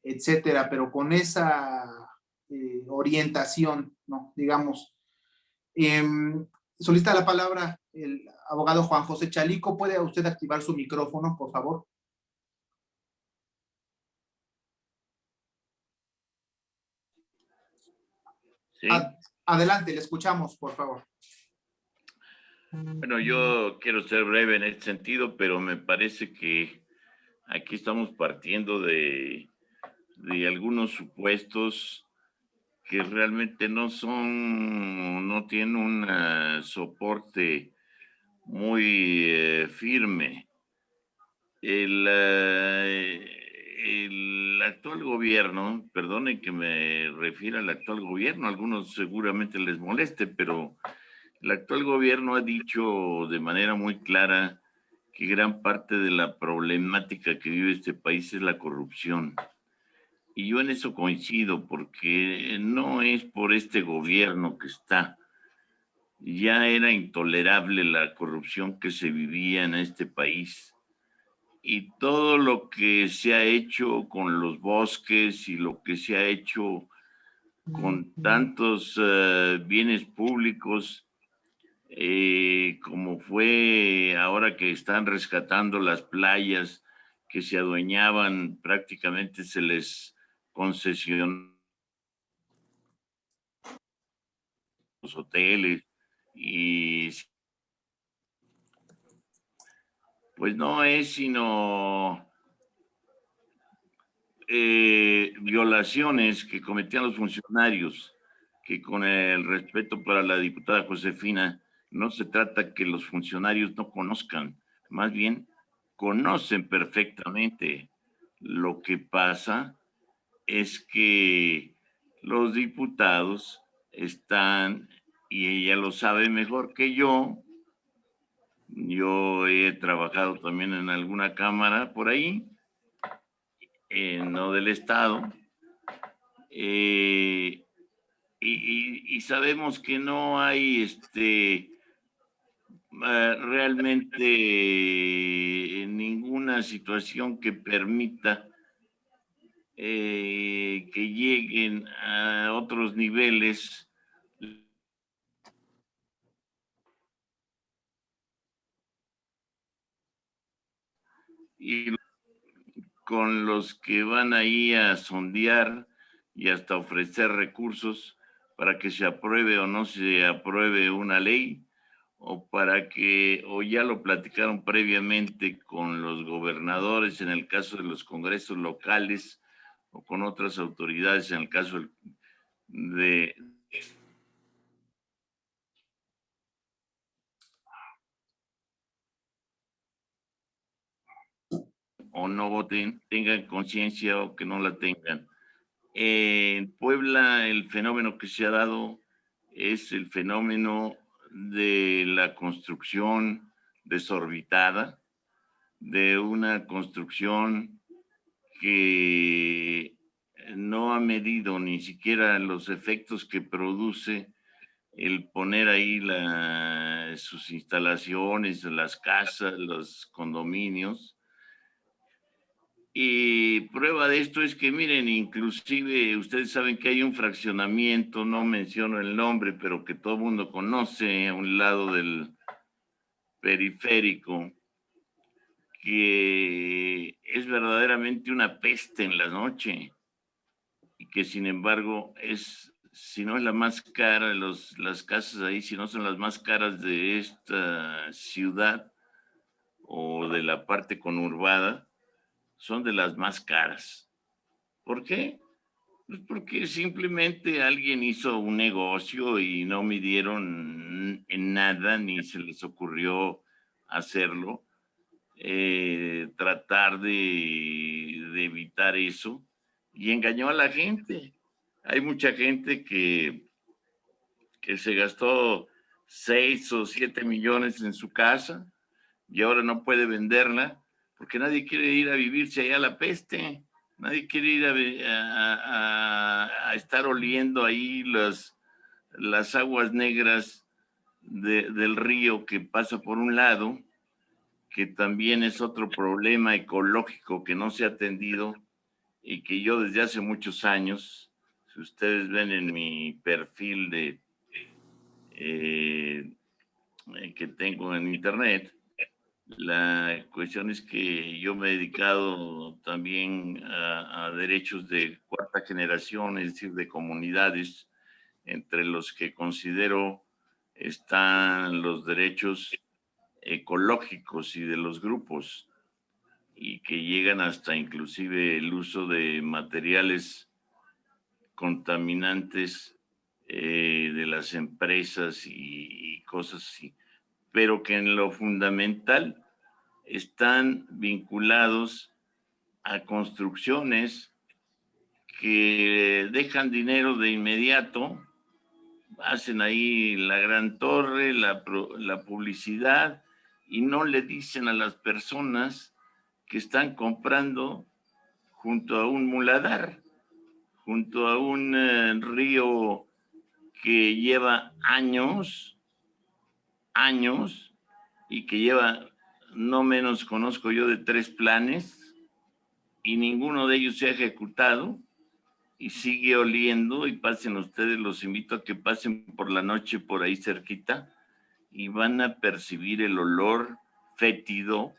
S1: etcétera, pero con esa orientación, ¿no? Digamos. Solicita la palabra el abogado Juan José Chalico. ¿Puede usted activar su micrófono, por favor?
S10: Sí.
S1: Adelante, le escuchamos, por favor.
S10: Bueno, yo quiero ser breve en este sentido, pero me parece que aquí estamos partiendo de algunos supuestos que realmente no tienen un soporte muy firme. El actual gobierno, perdonen que me refiera al actual gobierno, a algunos seguramente les moleste, pero el actual gobierno ha dicho de manera muy clara que gran parte de la problemática que vive este país es la corrupción. Y yo en eso coincido, porque no es por este gobierno que está. Ya era intolerable la corrupción que se vivía en este país. Y todo lo que se ha hecho con los bosques y lo que se ha hecho con tantos bienes públicos, como fue ahora que están rescatando las playas que se adueñaban, prácticamente se les concesionó los hoteles y pues no es sino violaciones que cometían los funcionarios, que con el respeto para la diputada Josefina, no se trata que los funcionarios no conozcan, más bien conocen perfectamente. Lo que pasa es que los diputados están, y ella lo sabe mejor que yo he trabajado también en alguna cámara por ahí, no del Estado, y sabemos que no hay realmente ninguna situación que permita que lleguen a otros niveles y con los que van ahí a sondear y hasta ofrecer recursos para que se apruebe o no se apruebe una ley, o ya lo platicaron previamente con los gobernadores en el caso de los congresos locales o con otras autoridades en el caso de o no voten, tengan conciencia o que no la tengan. En Puebla el fenómeno que se ha dado es el fenómeno de la construcción desorbitada, de una construcción que no ha medido ni siquiera los efectos que produce el poner ahí sus instalaciones, las casas, los condominios. Y prueba de esto es que, miren, inclusive ustedes saben que hay un fraccionamiento, no menciono el nombre, pero que todo el mundo conoce, a un lado del periférico, que es verdaderamente una peste en la noche y que sin embargo es, si no es la más cara, las casas ahí, si no son las más caras de esta ciudad o de la parte conurbada, son de las más caras. ¿Por qué? Pues porque simplemente alguien hizo un negocio y no midieron en nada, ni se les ocurrió hacerlo. Tratar de evitar eso y engañó a la gente. Hay mucha gente que se gastó 6 o 7 millones en su casa y ahora no puede venderla porque nadie quiere ir a vivirse allá a la peste. Nadie quiere ir a estar oliendo ahí las aguas negras del río que pasa por un lado, que también es otro problema ecológico que no se ha atendido y que yo desde hace muchos años, si ustedes ven en mi perfil que tengo en internet, la cuestión es que yo me he dedicado también a derechos de cuarta generación, es decir, de comunidades, entre los que considero están los derechos ecológicos y de los grupos, y que llegan hasta inclusive el uso de materiales contaminantes de las empresas y cosas así, pero que en lo fundamental están vinculados a construcciones que dejan dinero de inmediato, hacen ahí la gran torre, la publicidad, y no le dicen a las personas que están comprando junto a un muladar, junto a un río que lleva años, y que lleva, no menos conozco yo, de 3 planes, y ninguno de ellos se ha ejecutado, y sigue oliendo. Y pasen ustedes, los invito a que pasen por la noche por ahí cerquita, y van a percibir el olor fétido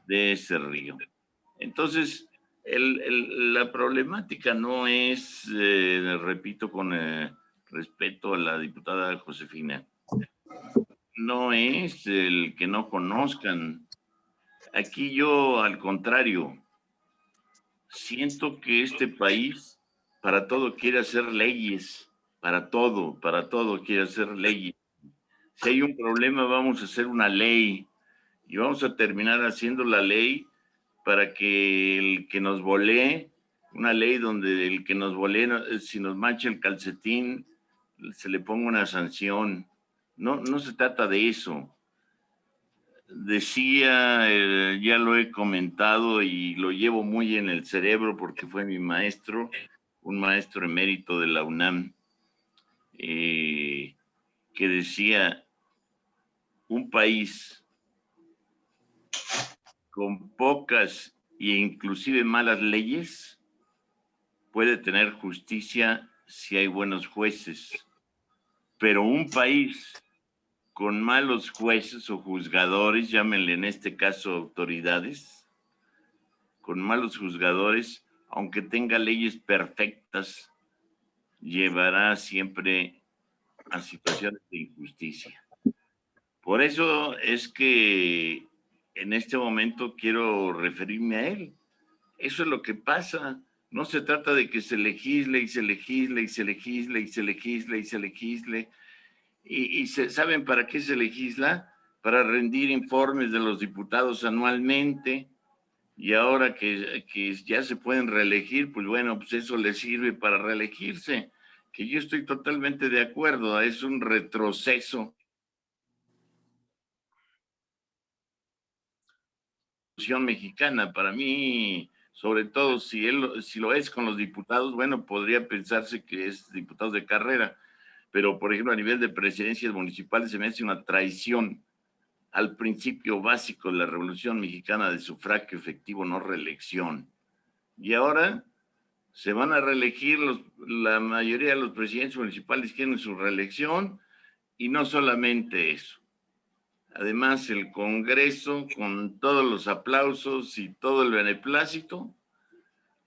S10: de ese río. Entonces, la problemática no es, repito con respeto a la diputada Josefina, no es el que no conozcan. Aquí yo, al contrario, siento que este país para todo quiere hacer leyes, para todo quiere hacer leyes. Si hay un problema, vamos a hacer una ley y vamos a terminar haciendo la ley para que el que nos volee, una ley donde el que nos volee, si nos mancha el calcetín, se le ponga una sanción. No se trata de eso. Decía, ya lo he comentado y lo llevo muy en el cerebro porque fue mi maestro, un maestro emérito de la UNAM, que decía: un país con pocas e inclusive malas leyes puede tener justicia si hay buenos jueces, pero un país con malos jueces o juzgadores, llámenle en este caso autoridades, con malos juzgadores, aunque tenga leyes perfectas, llevará siempre a situaciones de injusticia. Por eso es que en este momento quiero referirme a él. Eso es lo que pasa. No se trata de que se legisle y se legisle y se legisle y se legisle y se legisle. Y ¿saben para qué se legisla? Para rendir informes de los diputados anualmente, y ahora que ya se pueden reelegir, pues bueno, pues eso les sirve para reelegirse, que yo estoy totalmente de acuerdo, es un retroceso. Mexicana, para mí, sobre todo si lo es con los diputados, bueno, podría pensarse que es diputados de carrera, pero por ejemplo a nivel de presidencias municipales se me hace una traición al principio básico de la Revolución Mexicana de sufragio efectivo, no reelección. Y ahora se van a reelegir, la mayoría de los presidentes municipales quieren su reelección, y no solamente eso. Además, el Congreso, con todos los aplausos y todo el beneplácito,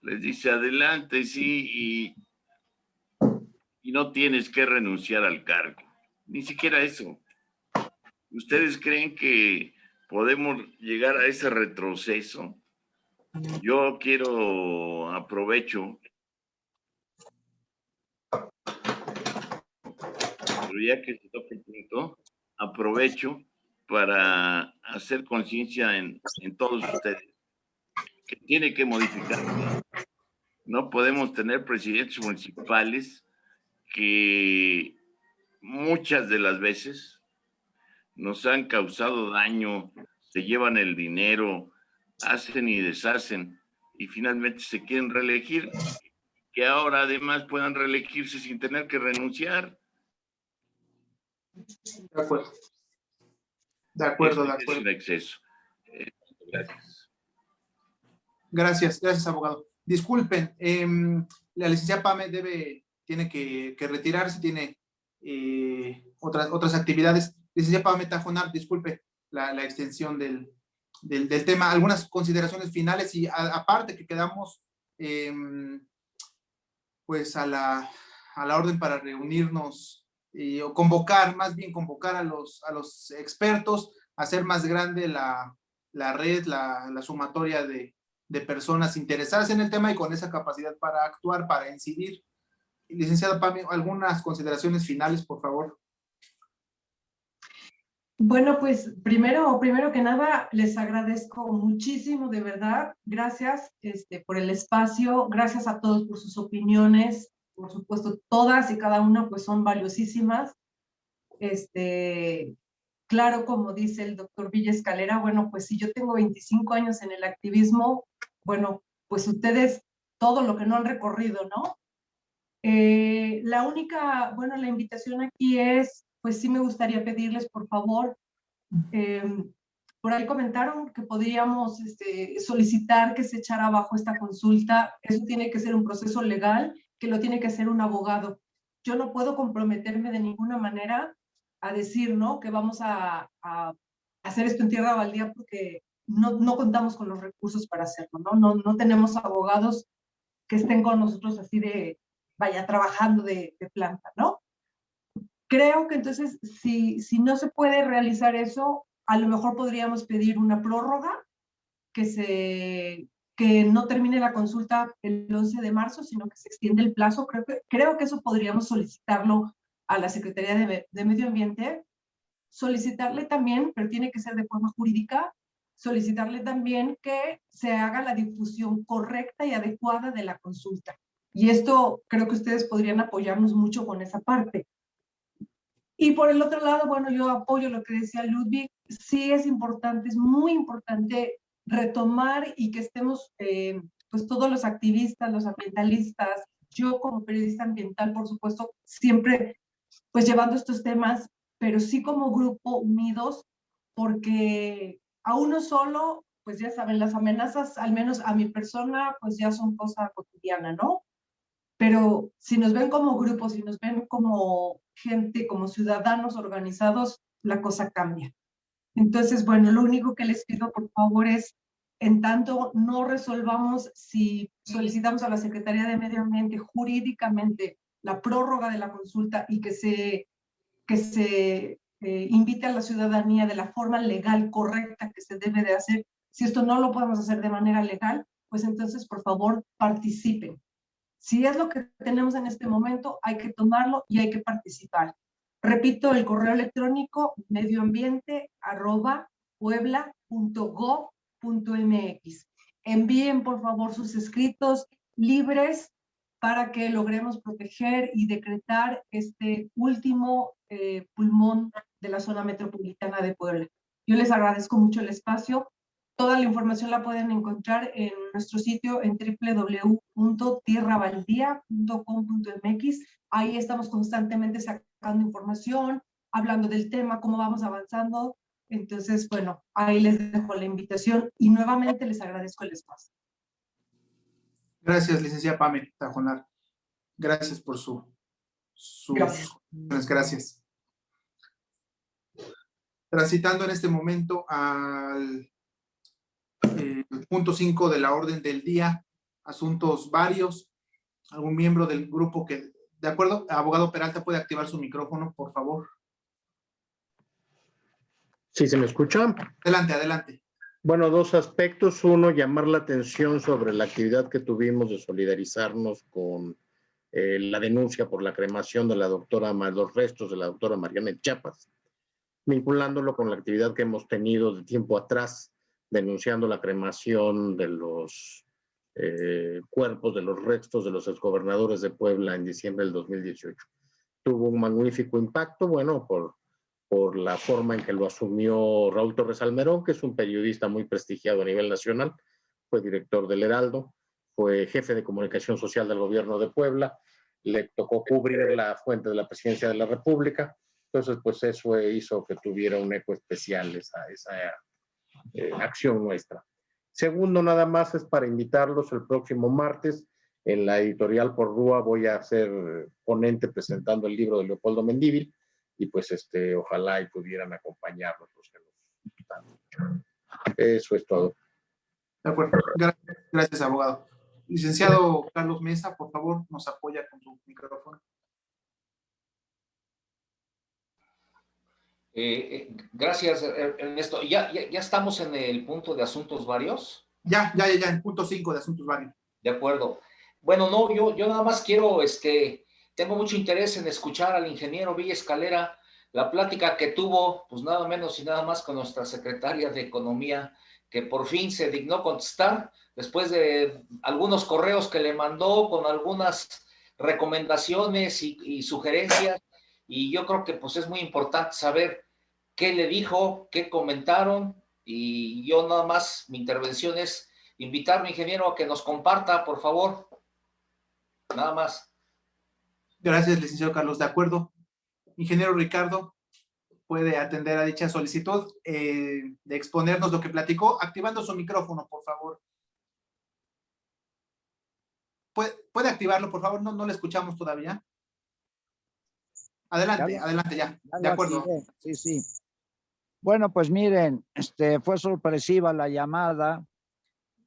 S10: les dice adelante, sí, y no tienes que renunciar al cargo. Ni siquiera eso. ¿Ustedes creen que podemos llegar a ese retroceso? Yo aprovecho, pero ya que se toca el punto, aprovecho para hacer conciencia en todos ustedes que tiene que modificarse. No podemos tener presidentes municipales que muchas de las veces nos han causado daño, se llevan el dinero, hacen y deshacen, y finalmente se quieren reelegir, que ahora además puedan reelegirse sin tener que renunciar.
S1: De acuerdo. De acuerdo, de
S10: Es
S1: acuerdo.
S10: un exceso. Gracias.
S1: Gracias, abogado. Disculpen, la licenciada Pame tiene que retirarse, tiene otras actividades. Licenciada Pame Tajonar, disculpe la extensión del tema. Algunas consideraciones finales y aparte que quedamos pues a la orden para reunirnos o convocar a los expertos, hacer más grande la red, la sumatoria de personas interesadas en el tema y con esa capacidad para actuar, para incidir. Licenciada Pame, algunas consideraciones finales, por favor.
S2: Bueno, pues primero que nada, les agradezco muchísimo, de verdad. Gracias por el espacio, gracias a todos por sus opiniones. Por supuesto, todas y cada una pues son valiosísimas. Claro, como dice el doctor Villa Escalera, bueno, pues si yo tengo 25 años en el activismo, bueno, pues ustedes todo lo que no han recorrido, ¿no? La invitación aquí es, pues sí me gustaría pedirles, por favor, por ahí comentaron que podríamos solicitar que se echara abajo esta consulta. Eso tiene que ser un proceso legal, que lo tiene que hacer un abogado. Yo no puedo comprometerme de ninguna manera a decir, ¿no?, que vamos a hacer esto en tierra baldía porque no contamos con los recursos para hacerlo, ¿no? No tenemos abogados que estén con nosotros así trabajando de planta, ¿no? Creo que entonces, si no se puede realizar eso, a lo mejor podríamos pedir una prórroga, que no termine la consulta el 11 de marzo, sino que se extiende el plazo. Creo que eso podríamos solicitarlo a la Secretaría de Medio Ambiente, solicitarle también, pero tiene que ser de forma jurídica, solicitarle también que se haga la difusión correcta y adecuada de la consulta. Y esto creo que ustedes podrían apoyarnos mucho con esa parte. Y por el otro lado, bueno, yo apoyo lo que decía Ludwig. Sí es importante, es muy importante retomar y que estemos, pues todos los activistas, los ambientalistas, yo como periodista ambiental, por supuesto, siempre pues llevando estos temas, pero sí como grupo unidos, porque a uno solo, pues ya saben, las amenazas, al menos a mi persona, pues ya son cosa cotidiana, ¿no? Pero si nos ven como grupos, si nos ven como gente, como ciudadanos organizados, la cosa cambia. Entonces, bueno, lo único que les pido, por favor, es, en tanto no resolvamos, si solicitamos a la Secretaría de Medio Ambiente jurídicamente la prórroga de la consulta y que se invite a la ciudadanía de la forma legal correcta que se debe de hacer, si esto no lo podemos hacer de manera legal, pues entonces, por favor, participen. Si es lo que tenemos en este momento, hay que tomarlo y hay que participar. Repito, el correo electrónico medioambiente@puebla.gov.mx. Envíen, por favor, sus escritos libres para que logremos proteger y decretar este último pulmón de la zona metropolitana de Puebla. Yo les agradezco mucho el espacio. Toda la información la pueden encontrar en nuestro sitio en www.tierrabaldia.com.mx. Ahí estamos constantemente sacando sacando información, hablando del tema, cómo vamos avanzando. Entonces, bueno, ahí les dejo la invitación y nuevamente les agradezco el espacio.
S1: Gracias, licenciada Pame Tajonar. Gracias por gracias. Transitando en este momento al punto 5 de la orden del día, asuntos varios. ¿Algún miembro del grupo que, de acuerdo? Abogado Peralta, ¿puede activar su micrófono, por favor?
S7: ¿Sí se me escucha?
S1: Adelante, adelante.
S7: Bueno, dos aspectos. Uno, llamar la atención sobre la actividad que tuvimos de solidarizarnos con la denuncia por la cremación de los restos de la doctora Mariana Chiapas, vinculándolo con la actividad que hemos tenido de tiempo atrás, denunciando la cremación de los cuerpos, de los restos de los exgobernadores de Puebla en diciembre del 2018. Tuvo un magnífico impacto, bueno, por la forma en que lo asumió Raúl Torres Almerón, que es un periodista muy prestigiado a nivel nacional, fue director del Heraldo, fue jefe de comunicación social del gobierno de Puebla, le tocó cubrir la fuente de la presidencia de la República, entonces pues eso hizo que tuviera un eco especial esa acción nuestra. Segundo, nada más es para invitarlos el próximo martes en la editorial Porrúa. Voy a ser ponente presentando el libro de Leopoldo Mendívil y pues ojalá y pudieran acompañarnos los que nos gustan. Eso es todo.
S1: De acuerdo. Gracias, abogado. Licenciado Carlos Mesa, por favor, nos apoya con su micrófono.
S4: Gracias, Ernesto. ¿Ya estamos en el punto de asuntos varios?
S1: Ya, en punto 5 de asuntos varios.
S4: De acuerdo. Bueno, no, yo nada más quiero, tengo mucho interés en escuchar al ingeniero Villa Escalera, la plática que tuvo, pues nada menos y nada más con nuestra secretaria de Economía, que por fin se dignó contestar después de algunos correos que le mandó con algunas recomendaciones y sugerencias, y yo creo que pues es muy importante saber qué le dijo, qué comentaron, y yo nada más, mi intervención es invitarme, ingeniero, a que nos comparta, por favor. Nada más.
S1: Gracias, licenciado Carlos. De acuerdo. Ingeniero Ricardo, puede atender a dicha solicitud de exponernos lo que platicó, activando su micrófono, por favor. ¿Puede activarlo, por favor? No le escuchamos todavía. Adelante, adelante ya. De acuerdo.
S8: Sí, sí. Bueno, pues miren, fue sorpresiva la llamada.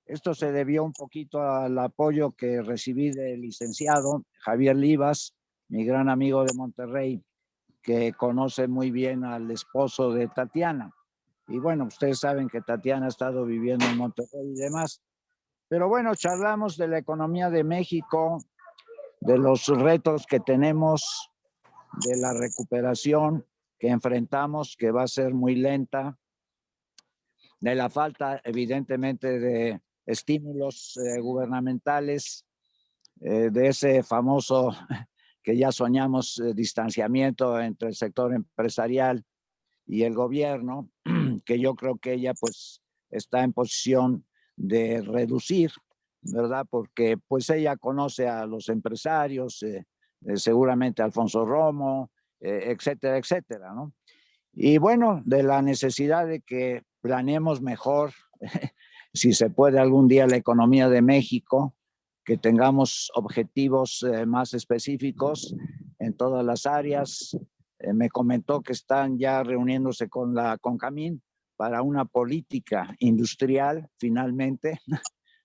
S8: Esto se debió un poquito al apoyo que recibí del licenciado Javier Livas, mi gran amigo de Monterrey, que conoce muy bien al esposo de Tatiana. Y bueno, ustedes saben que Tatiana ha estado viviendo en Monterrey y demás. Pero bueno, charlamos de la economía de México, de los retos que tenemos, de la recuperación que enfrentamos, que va a ser muy lenta, de la falta, evidentemente, de estímulos gubernamentales, de ese famoso que ya soñamos distanciamiento entre el sector empresarial y el gobierno, que yo creo que ella pues está en posición de reducir, ¿verdad? Porque pues ella conoce a los empresarios, seguramente a Alfonso Romo, etcétera, etcétera, ¿no? Y bueno, de la necesidad de que planeemos mejor, si se puede algún día, la economía de México, que tengamos objetivos más específicos en todas las áreas. Me comentó que están ya reuniéndose con la CONCAMIN para una política industrial, finalmente,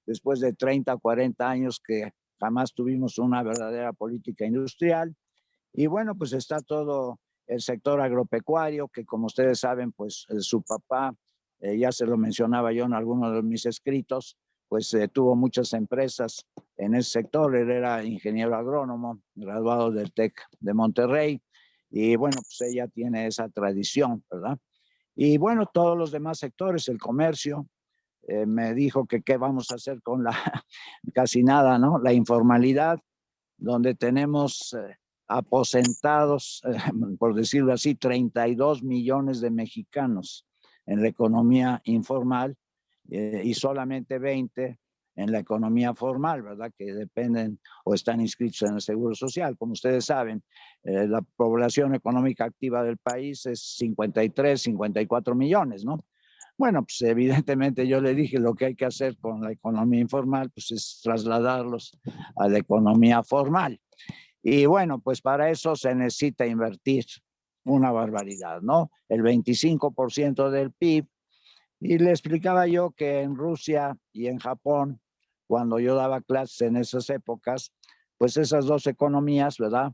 S8: después de 30 o 40 años que jamás tuvimos una verdadera política industrial. Y bueno, pues está todo el sector agropecuario, que como ustedes saben, pues su papá, ya se lo mencionaba yo en algunos de mis escritos, pues tuvo muchas empresas en ese sector. Él era ingeniero agrónomo, graduado del TEC de Monterrey, y bueno, pues ella tiene esa tradición, ¿verdad? Y bueno, todos los demás sectores, el comercio, me dijo que qué vamos a hacer con casi nada, ¿no? La informalidad, donde tenemos aposentados, por decirlo así, 32 millones de mexicanos en la economía informal, y solamente 20 en la economía formal, ¿verdad? Que dependen o están inscritos en el Seguro Social. Como ustedes saben, la población económica activa del país es 53, 54 millones, ¿no? Bueno, pues evidentemente yo le dije lo que hay que hacer con la economía informal, pues es trasladarlos a la economía formal. Y bueno, pues para eso se necesita invertir una barbaridad, ¿no? El 25% del PIB. Y le explicaba yo que en Rusia y en Japón, cuando yo daba clases en esas épocas, pues esas dos economías, ¿verdad?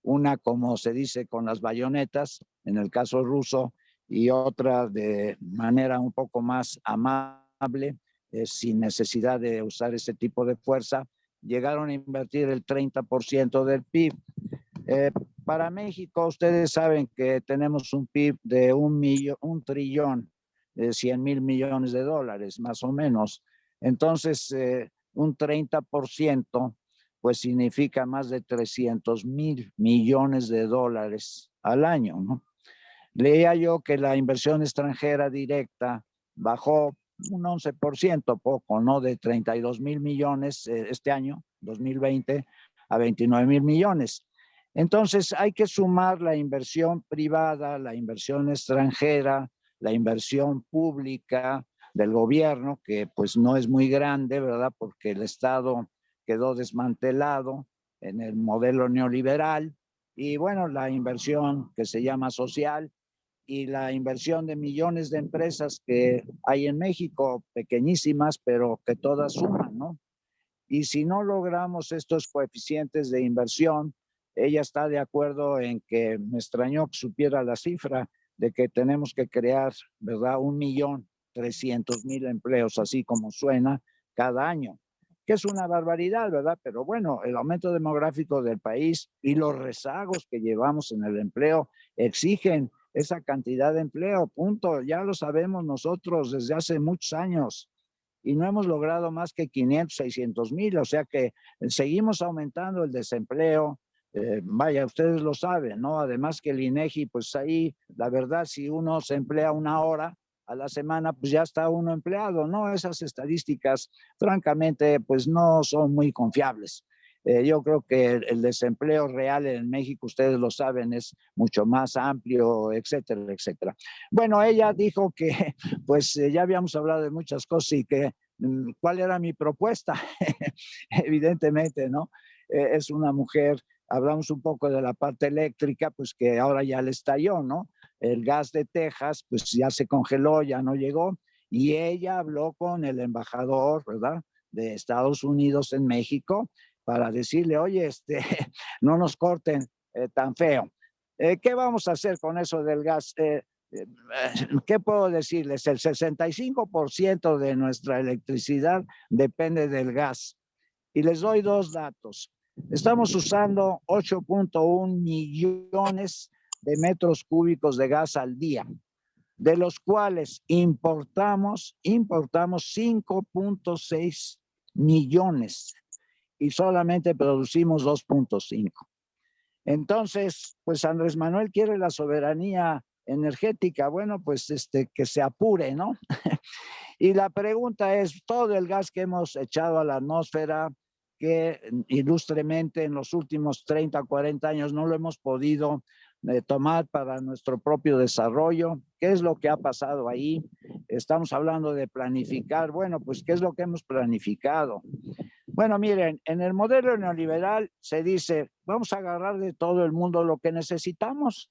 S8: Una, como se dice, con las bayonetas, en el caso ruso, y otra de manera un poco más amable, sin necesidad de usar ese tipo de fuerza, llegaron a invertir el 30% del PIB. Para México, ustedes saben que tenemos un PIB de un trillón, de 100,000 millones de dólares, más o menos. Entonces, un 30%, pues significa más de 300,000 millones de dólares al año, ¿no? Leía yo que la inversión extranjera directa bajó un 11%, poco, ¿no? De 32,000 millones este año, 2020, a 29,000 millones. Entonces hay que sumar la inversión privada, la inversión extranjera, la inversión pública del gobierno, que pues no es muy grande, ¿verdad? Porque el Estado quedó desmantelado en el modelo neoliberal. Y bueno, la inversión que se llama social, y la inversión de millones de empresas que hay en México, pequeñísimas, pero que todas suman, ¿no? Y si no logramos estos coeficientes de inversión, ella está de acuerdo en que me extrañó que supiera la cifra de que tenemos que crear, ¿verdad? 1,300,000 empleos, así como suena, cada año, que es una barbaridad, ¿verdad? Pero bueno, el aumento demográfico del país y los rezagos que llevamos en el empleo exigen esa cantidad de empleo, punto. Ya lo sabemos nosotros desde hace muchos años y no hemos logrado más que 500, 600,000, o sea que seguimos aumentando el desempleo. Vaya, ustedes lo saben, ¿no? Además que el INEGI, pues ahí, la verdad, si uno se emplea una hora a la semana, pues ya está uno empleado, ¿no? Esas estadísticas, francamente, pues no son muy confiables. Yo creo que el desempleo real en México, ustedes lo saben, es mucho más amplio, etcétera, etcétera. Bueno, ella dijo que pues ya habíamos hablado de muchas cosas y que cuál era mi propuesta. Evidentemente, ¿no? Es una mujer, hablamos un poco de la parte eléctrica, pues que ahora ya le estalló, ¿no? El gas de Texas, pues ya se congeló, ya no llegó, y ella habló con el embajador, ¿verdad?, de Estados Unidos en México, para decirle, oye, no nos corten tan feo. ¿Qué vamos a hacer con eso del gas? ¿Qué puedo decirles? El 65% de nuestra electricidad depende del gas. Y les doy dos datos. Estamos usando 8.1 millones de metros cúbicos de gas al día, de los cuales importamos 5.6 millones y solamente producimos 2.5. Entonces, pues Andrés Manuel quiere la soberanía energética. Bueno, pues que se apure, ¿no? Y la pregunta es, todo el gas que hemos echado a la atmósfera, que ilustremente en los últimos 30, 40 años no lo hemos podido tomar para nuestro propio desarrollo. ¿Qué es lo que ha pasado ahí? Estamos hablando de planificar. Bueno, pues ¿qué es lo que hemos planificado? Bueno, miren, en el modelo neoliberal se dice, vamos a agarrar de todo el mundo lo que necesitamos,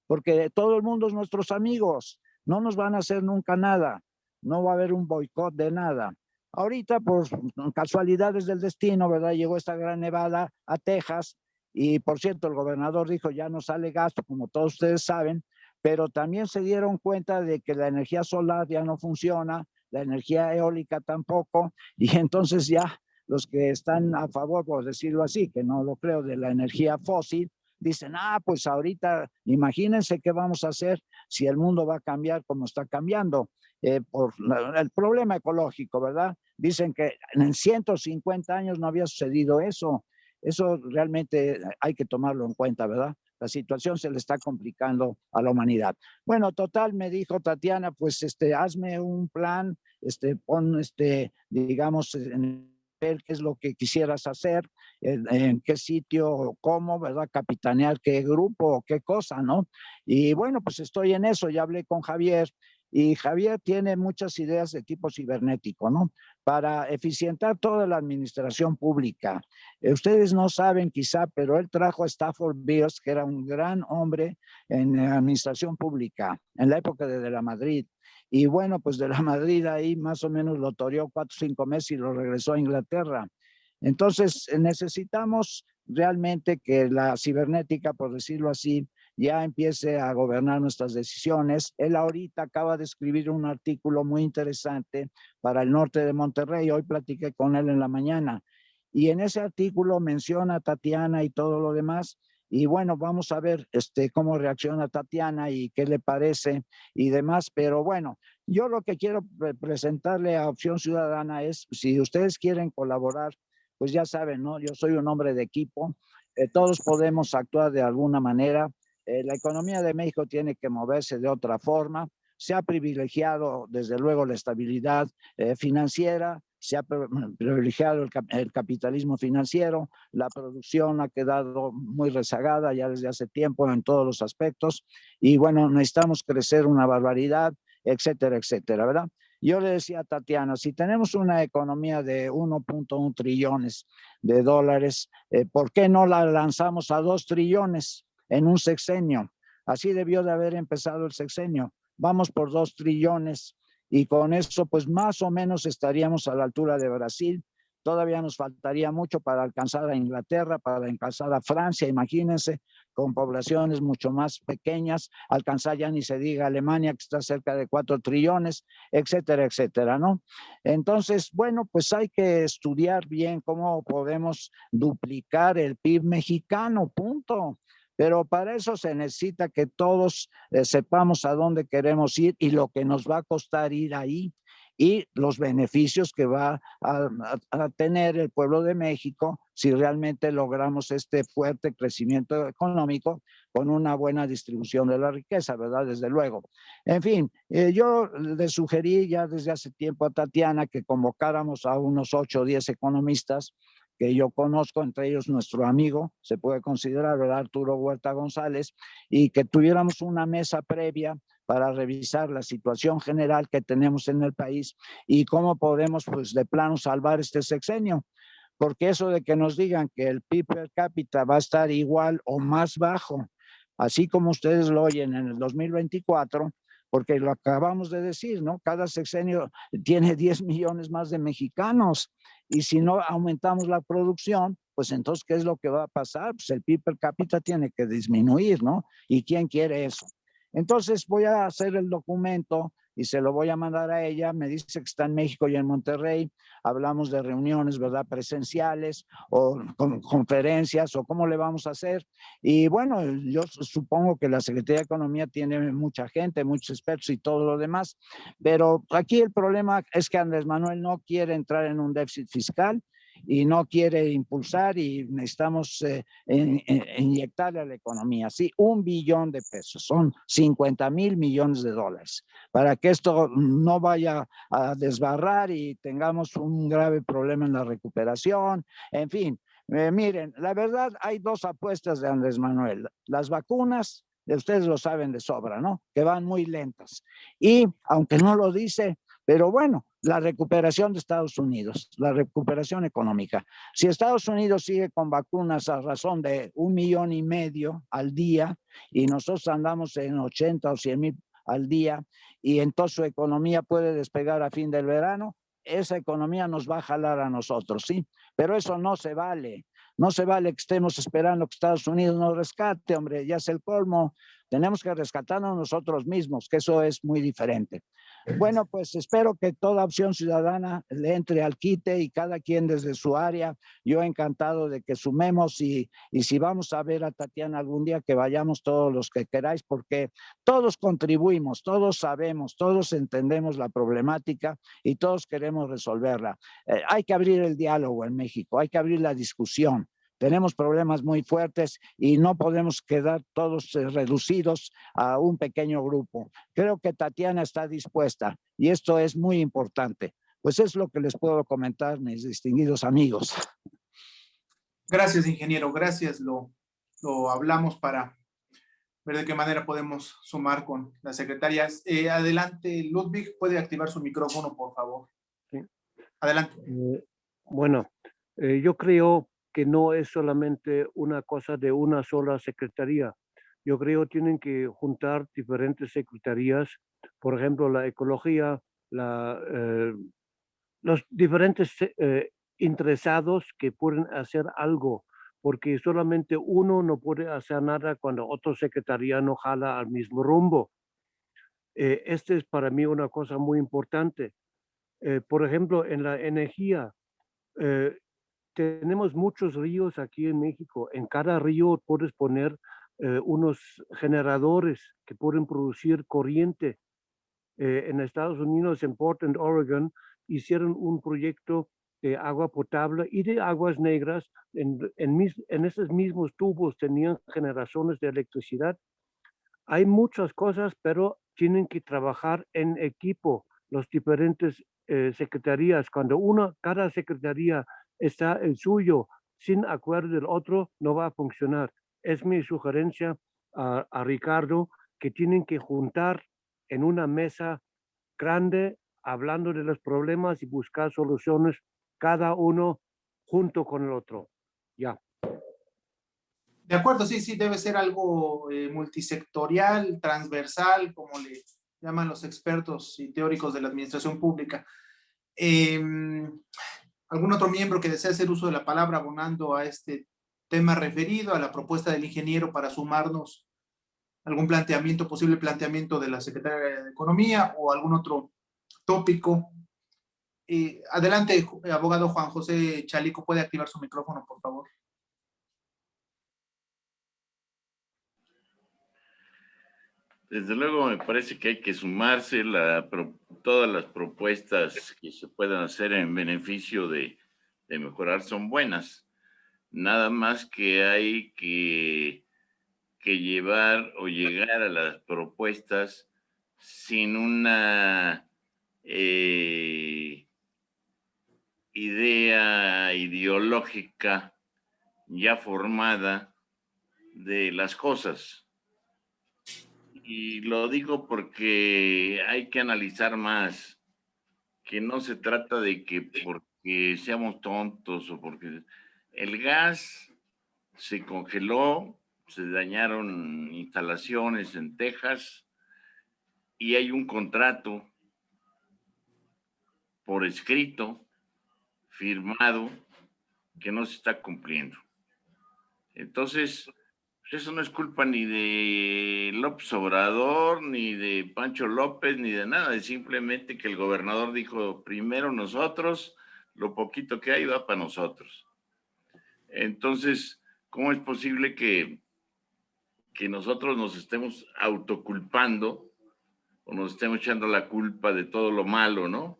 S8: porque todo el mundo es nuestros amigos, no nos van a hacer nunca nada, no va a haber un boicot de nada. Ahorita, por casualidades del destino, ¿verdad? Llegó esta gran nevada a Texas y, por cierto, el gobernador dijo, ya no sale gasto, como todos ustedes saben, pero también se dieron cuenta de que la energía solar ya no funciona, la energía eólica tampoco, y entonces ya los que están a favor, por decirlo así, que no lo creo, de la energía fósil, dicen, pues ahorita imagínense qué vamos a hacer si el mundo va a cambiar como está cambiando por el problema ecológico, ¿verdad? Dicen que en 150 años no había sucedido eso. Eso realmente hay que tomarlo en cuenta, ¿verdad? La situación se le está complicando a la humanidad. Bueno, total, me dijo Tatiana, pues hazme un plan, pon, digamos, ver qué es lo que quisieras hacer, en qué sitio, cómo, ¿verdad? Capitanear qué grupo, qué cosa, ¿no? Y bueno, pues estoy en eso, ya hablé con Javier, y Javier tiene muchas ideas de tipo cibernético, ¿no? Para eficientar toda la administración pública. Ustedes no saben quizá, pero él trajo a Stafford Beers, que era un gran hombre en administración pública, en la época de la Madrid. Y bueno, pues de la Madrid ahí más o menos lo toreó 4 o 5 meses y lo regresó a Inglaterra. Entonces necesitamos realmente que la cibernética, por decirlo así, ya empiece a gobernar nuestras decisiones. Él ahorita acaba de escribir un artículo muy interesante para el norte de Monterrey. Hoy platiqué con él en la mañana. Y en ese artículo menciona a Tatiana y todo lo demás. Y bueno, vamos a ver cómo reacciona Tatiana y qué le parece y demás. Pero bueno, yo lo que quiero presentarle a Opción Ciudadana es, si ustedes quieren colaborar, pues ya saben, ¿no? Yo soy un hombre de equipo. Todos podemos actuar de alguna manera. La economía de México tiene que moverse de otra forma. Se ha privilegiado, desde luego, la estabilidad financiera, se ha privilegiado el capitalismo financiero, la producción ha quedado muy rezagada ya desde hace tiempo en todos los aspectos, y bueno, necesitamos crecer una barbaridad, etcétera, etcétera, ¿verdad? Yo le decía a Tatiana, si tenemos una economía de 1.1 trillones de dólares, ¿por qué no la lanzamos a 2 trillones? En un sexenio? Así debió de haber empezado el sexenio. Vamos por 2 trillones y con eso pues más o menos estaríamos a la altura de Brasil. Todavía nos faltaría mucho para alcanzar a Inglaterra, para alcanzar a Francia, imagínense, con poblaciones mucho más pequeñas, alcanzar ya ni se diga Alemania, que está cerca de 4 trillones, etcétera, etcétera, ¿no? Entonces, bueno, pues hay que estudiar bien cómo podemos duplicar el PIB mexicano, punto. Pero para eso se necesita que todos sepamos a dónde queremos ir y lo que nos va a costar ir ahí y los beneficios que va a tener el pueblo de México si realmente logramos este fuerte crecimiento económico con una buena distribución de la riqueza, ¿verdad? Desde luego. En fin, yo le sugerí ya desde hace tiempo a Tatiana que convocáramos a unos 8 o 10 economistas que yo conozco, entre ellos nuestro amigo, se puede considerar, ¿verdad? Arturo Huerta González, y que tuviéramos una mesa previa para revisar la situación general que tenemos en el país y cómo podemos, pues, de plano salvar este sexenio. Porque eso de que nos digan que el PIB per cápita va a estar igual o más bajo, así como ustedes lo oyen en el 2024, porque lo acabamos de decir, ¿no? Cada sexenio tiene 10 millones más de mexicanos y si no aumentamos la producción, pues entonces, ¿qué es lo que va a pasar? Pues el PIB per cápita tiene que disminuir, ¿no? ¿Y quién quiere eso? Entonces voy a hacer el documento y se lo voy a mandar a ella. Me dice que está en México y en Monterrey. Hablamos de reuniones, ¿verdad? Presenciales o conferencias o cómo le vamos a hacer. Y bueno, yo supongo que la Secretaría de Economía tiene mucha gente, muchos expertos y todo lo demás. Pero aquí el problema es que Andrés Manuel no quiere entrar en un déficit fiscal y no quiere impulsar y necesitamos inyectarle a la economía. Sí, 1 billón de pesos, son 50,000 millones de dólares, para que esto no vaya a desbarrar y tengamos un grave problema en la recuperación. En fin, miren, la verdad hay 2 apuestas de Andrés Manuel. Las vacunas, ustedes lo saben de sobra, ¿no? Que van muy lentas. Y aunque no lo dice, pero bueno, la recuperación de Estados Unidos, la recuperación económica. Si Estados Unidos sigue con vacunas a razón de 1,5 millones al día y nosotros andamos en 80 o 100,000 al día y entonces su economía puede despegar a fin del verano, esa economía nos va a jalar a nosotros, ¿sí? Pero eso no se vale. No se vale que estemos esperando que Estados Unidos nos rescate, hombre, ya es el colmo. Tenemos que rescatarnos nosotros mismos, que eso es muy diferente. Bueno, pues espero que toda Opción Ciudadana le entre al quite y cada quien desde su área. Yo encantado de que sumemos y si vamos a ver a Tatiana algún día, que vayamos todos los que queráis, porque todos contribuimos, todos sabemos, todos entendemos la problemática y todos queremos resolverla. Hay que abrir el diálogo en México, hay que abrir la discusión. tenemos problemas muy fuertes y no podemos quedar todos reducidos a un pequeño grupo. Creo que Tatiana está dispuesta y esto es muy importante. Pues es lo que les puedo comentar, mis distinguidos amigos.
S1: Gracias, ingeniero. Gracias. Lo hablamos para ver de qué manera podemos sumar con las secretarias. Adelante, Ludwig, puede activar su micrófono, por favor.
S3: Sí.
S1: Adelante.
S3: Bueno, yo creo que no es solamente una cosa de una sola secretaría. Yo creo que tienen que juntar diferentes secretarías, por ejemplo, la ecología, los diferentes interesados que pueden hacer algo, porque solamente uno no puede hacer nada cuando otro secretaría no jala al mismo rumbo. Este es para mí una cosa muy importante. Por ejemplo, en la energía, tenemos muchos ríos aquí en México. En cada río puedes poner unos generadores que pueden producir corriente. En Estados Unidos, en Portland, Oregon, hicieron un proyecto de agua potable y de aguas negras. En esos mismos tubos tenían generaciones de electricidad. Hay muchas cosas, pero tienen que trabajar en equipo los diferentes secretarías. Cuando cada secretaría está el suyo sin acuerdo del otro, no va a funcionar. Es mi sugerencia a Ricardo que tienen que juntar en una mesa grande, hablando de los problemas y buscar soluciones, cada uno junto con el otro. Ya.
S1: De acuerdo, sí, debe ser algo multisectorial, transversal, como le llaman los expertos y teóricos de la administración pública. ¿Algún otro miembro que desea hacer uso de la palabra abonando a este tema referido, a la propuesta del ingeniero para sumarnos algún planteamiento, posible planteamiento de la Secretaría de Economía o algún otro tópico? Adelante, abogado Juan José Chalico, puede activar su micrófono, por favor.
S10: Desde luego me parece que hay que sumarse todas las propuestas que se puedan hacer en beneficio de mejorar son buenas. Nada más que hay que llevar o llegar a las propuestas sin una idea ideológica ya formada de las cosas. Y lo digo porque hay que analizar más, que no se trata de que porque seamos tontos o porque el gas se congeló, se dañaron instalaciones en Texas y hay un contrato por escrito, firmado, que no se está cumpliendo. Entonces, eso no es culpa ni de López Obrador, ni de Pancho López, ni de nada. Es simplemente que el gobernador dijo, primero nosotros, lo poquito que hay va para nosotros. Entonces, ¿cómo es posible que nosotros nos estemos autoculpando o nos estemos echando la culpa de todo lo malo, ¿no?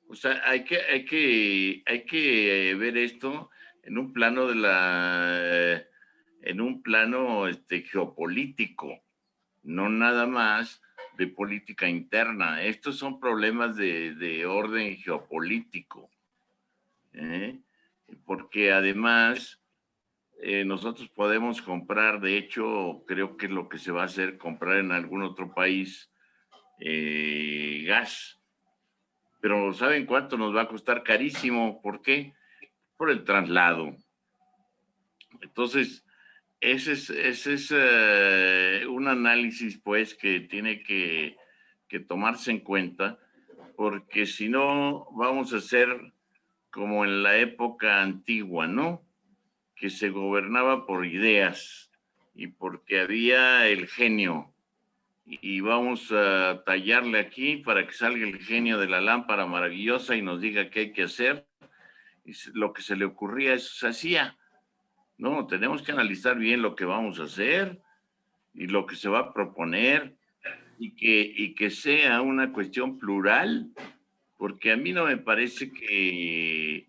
S10: O sea, hay que ver esto en un plano geopolítico, no nada más de política interna. Estos son problemas de orden geopolítico, porque además nosotros podemos comprar, de hecho, creo que es lo que se va a hacer, comprar en algún otro país gas. Pero ¿saben cuánto nos va a costar? Carísimo. ¿Por qué? Por el traslado. Entonces, ese es un análisis, pues, que tiene que tomarse en cuenta, porque si no, vamos a ser como en la época antigua, ¿no? Que se gobernaba por ideas y porque había el genio. Y vamos a tallarle aquí para que salga el genio de la lámpara maravillosa y nos diga qué hay que hacer. Y lo que se le ocurría, eso se hacía. No, tenemos que analizar bien lo que vamos a hacer y lo que se va a proponer y que sea una cuestión plural, porque a mí no me parece que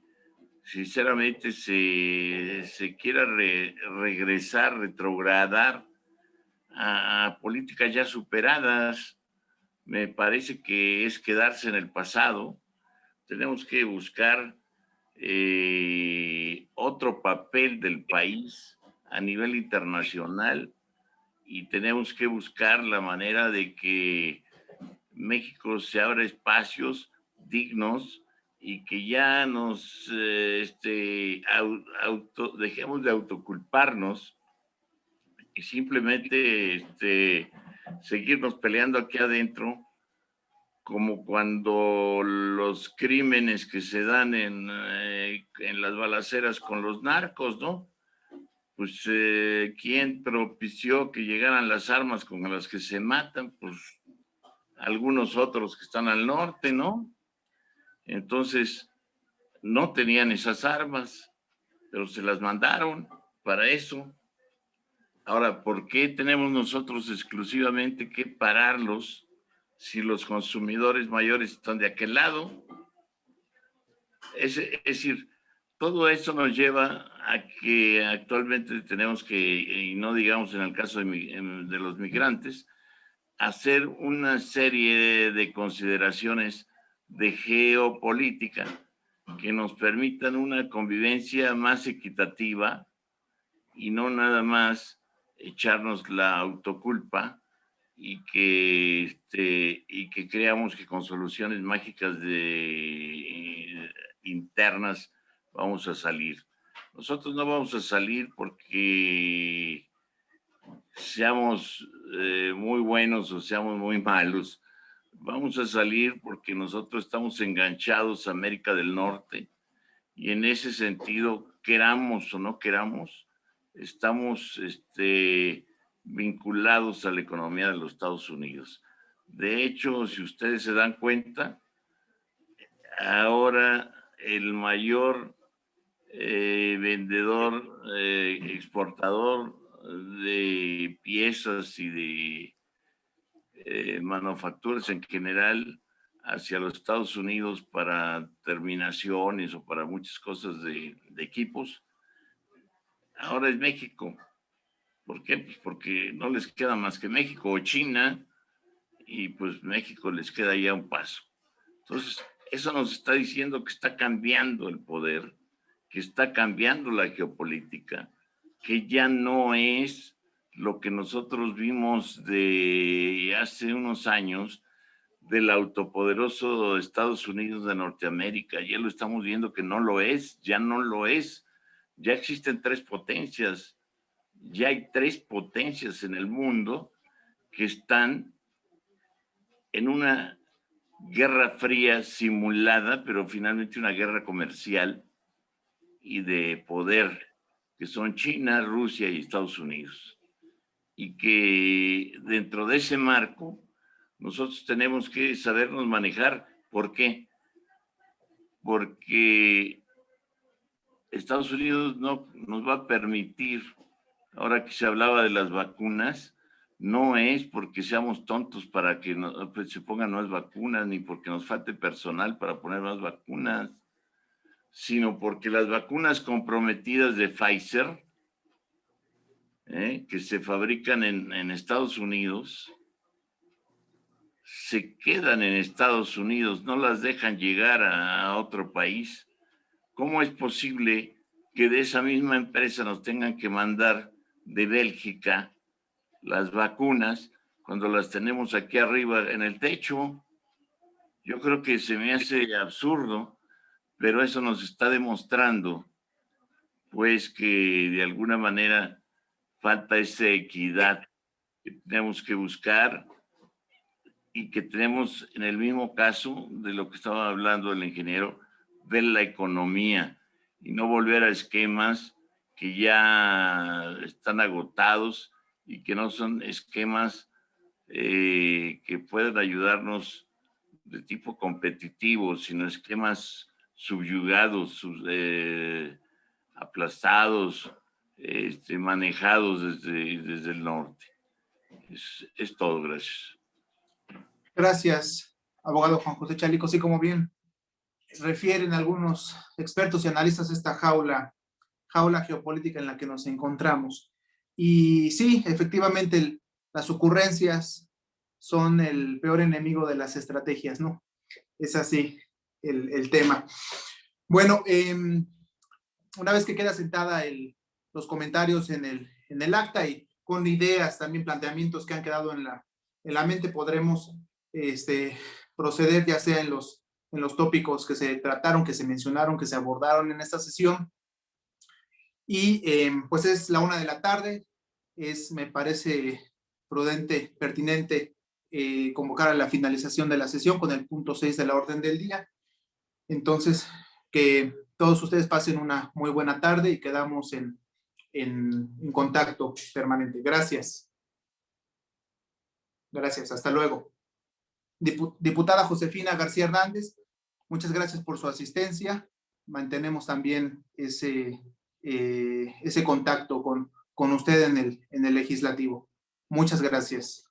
S10: sinceramente se quiera regresar, retrogradar a políticas ya superadas. Me parece que es quedarse en el pasado. Tenemos que buscar otro papel del país a nivel internacional y tenemos que buscar la manera de que México se abra espacios dignos y que ya nos dejemos de autoculparnos y simplemente seguirnos peleando aquí adentro, como cuando los crímenes que se dan en las balaceras con los narcos, ¿no? Pues, ¿quién propició que llegaran las armas con las que se matan? Pues, algunos otros que están al norte, ¿no? Entonces, no tenían esas armas, pero se las mandaron para eso. Ahora, ¿por qué tenemos nosotros exclusivamente que pararlos si los consumidores mayores están de aquel lado? Es decir, todo eso nos lleva a que actualmente tenemos que, y no digamos en el caso de los migrantes, hacer una serie de consideraciones de geopolítica que nos permitan una convivencia más equitativa y no nada más echarnos la autoculpa y que creamos que con soluciones mágicas internas vamos a salir. Nosotros no vamos a salir porque seamos muy buenos o seamos muy malos. Vamos a salir porque nosotros estamos enganchados a América del Norte y en ese sentido, queramos o no queramos, estamos vinculados a la economía de los Estados Unidos. De hecho, si ustedes se dan cuenta, ahora el mayor vendedor, exportador de piezas y de manufacturas en general hacia los Estados Unidos para terminaciones o para muchas cosas de equipos, ahora es México. ¿Por qué? Pues porque no les queda más que México o China y pues México les queda ya un paso. Entonces, eso nos está diciendo que está cambiando el poder, que está cambiando la geopolítica, que ya no es lo que nosotros vimos de hace unos años del autopoderoso Estados Unidos de Norteamérica. Ya lo estamos viendo que no lo es, ya no lo es. Ya existen 3 potencias, ya hay 3 potencias en el mundo que están en una guerra fría simulada, pero finalmente una guerra comercial y de poder, que son China, Rusia y Estados Unidos. Y que dentro de ese marco nosotros tenemos que sabernos manejar. ¿Por qué? Porque Estados Unidos no nos va a permitir, ahora que se hablaba de las vacunas, no es porque seamos tontos para que pues, se pongan más vacunas, ni porque nos falte personal para poner más vacunas, sino porque las vacunas comprometidas de Pfizer, que se fabrican en Estados Unidos, se quedan en Estados Unidos, no las dejan llegar a otro país. ¿Cómo es posible que de esa misma empresa nos tengan que mandar de Bélgica las vacunas cuando las tenemos aquí arriba en el techo? Yo creo que se me hace absurdo, pero eso nos está demostrando, pues, que de alguna manera falta esa equidad que tenemos que buscar y que tenemos en el mismo caso de lo que estaba hablando el ingeniero, de la economía y no volver a esquemas que ya están agotados y que no son esquemas que puedan ayudarnos de tipo competitivo, sino esquemas subyugados, aplastados, manejados desde el norte. Es todo, gracias.
S1: Gracias, abogado Juan José Chalico. Sí, como bien refieren algunos expertos y analistas esta jaula geopolítica en la que nos encontramos. Y sí, efectivamente, las ocurrencias son el peor enemigo de las estrategias, ¿no? Es así el tema. Bueno, una vez que queda sentada los comentarios en el acta y con ideas, también planteamientos que han quedado en la mente, podremos proceder ya sea en los tópicos que se trataron, que se mencionaron, que se abordaron en esta sesión. Y pues es la 1 de la tarde, me parece prudente, pertinente convocar a la finalización de la sesión con el punto 6 de la orden del día. Entonces, que todos ustedes pasen una muy buena tarde y quedamos en contacto permanente. Gracias. Gracias, hasta luego. Diputada Josefina García Hernández, muchas gracias por su asistencia. Mantenemos también ese contacto con usted en el legislativo. Muchas gracias.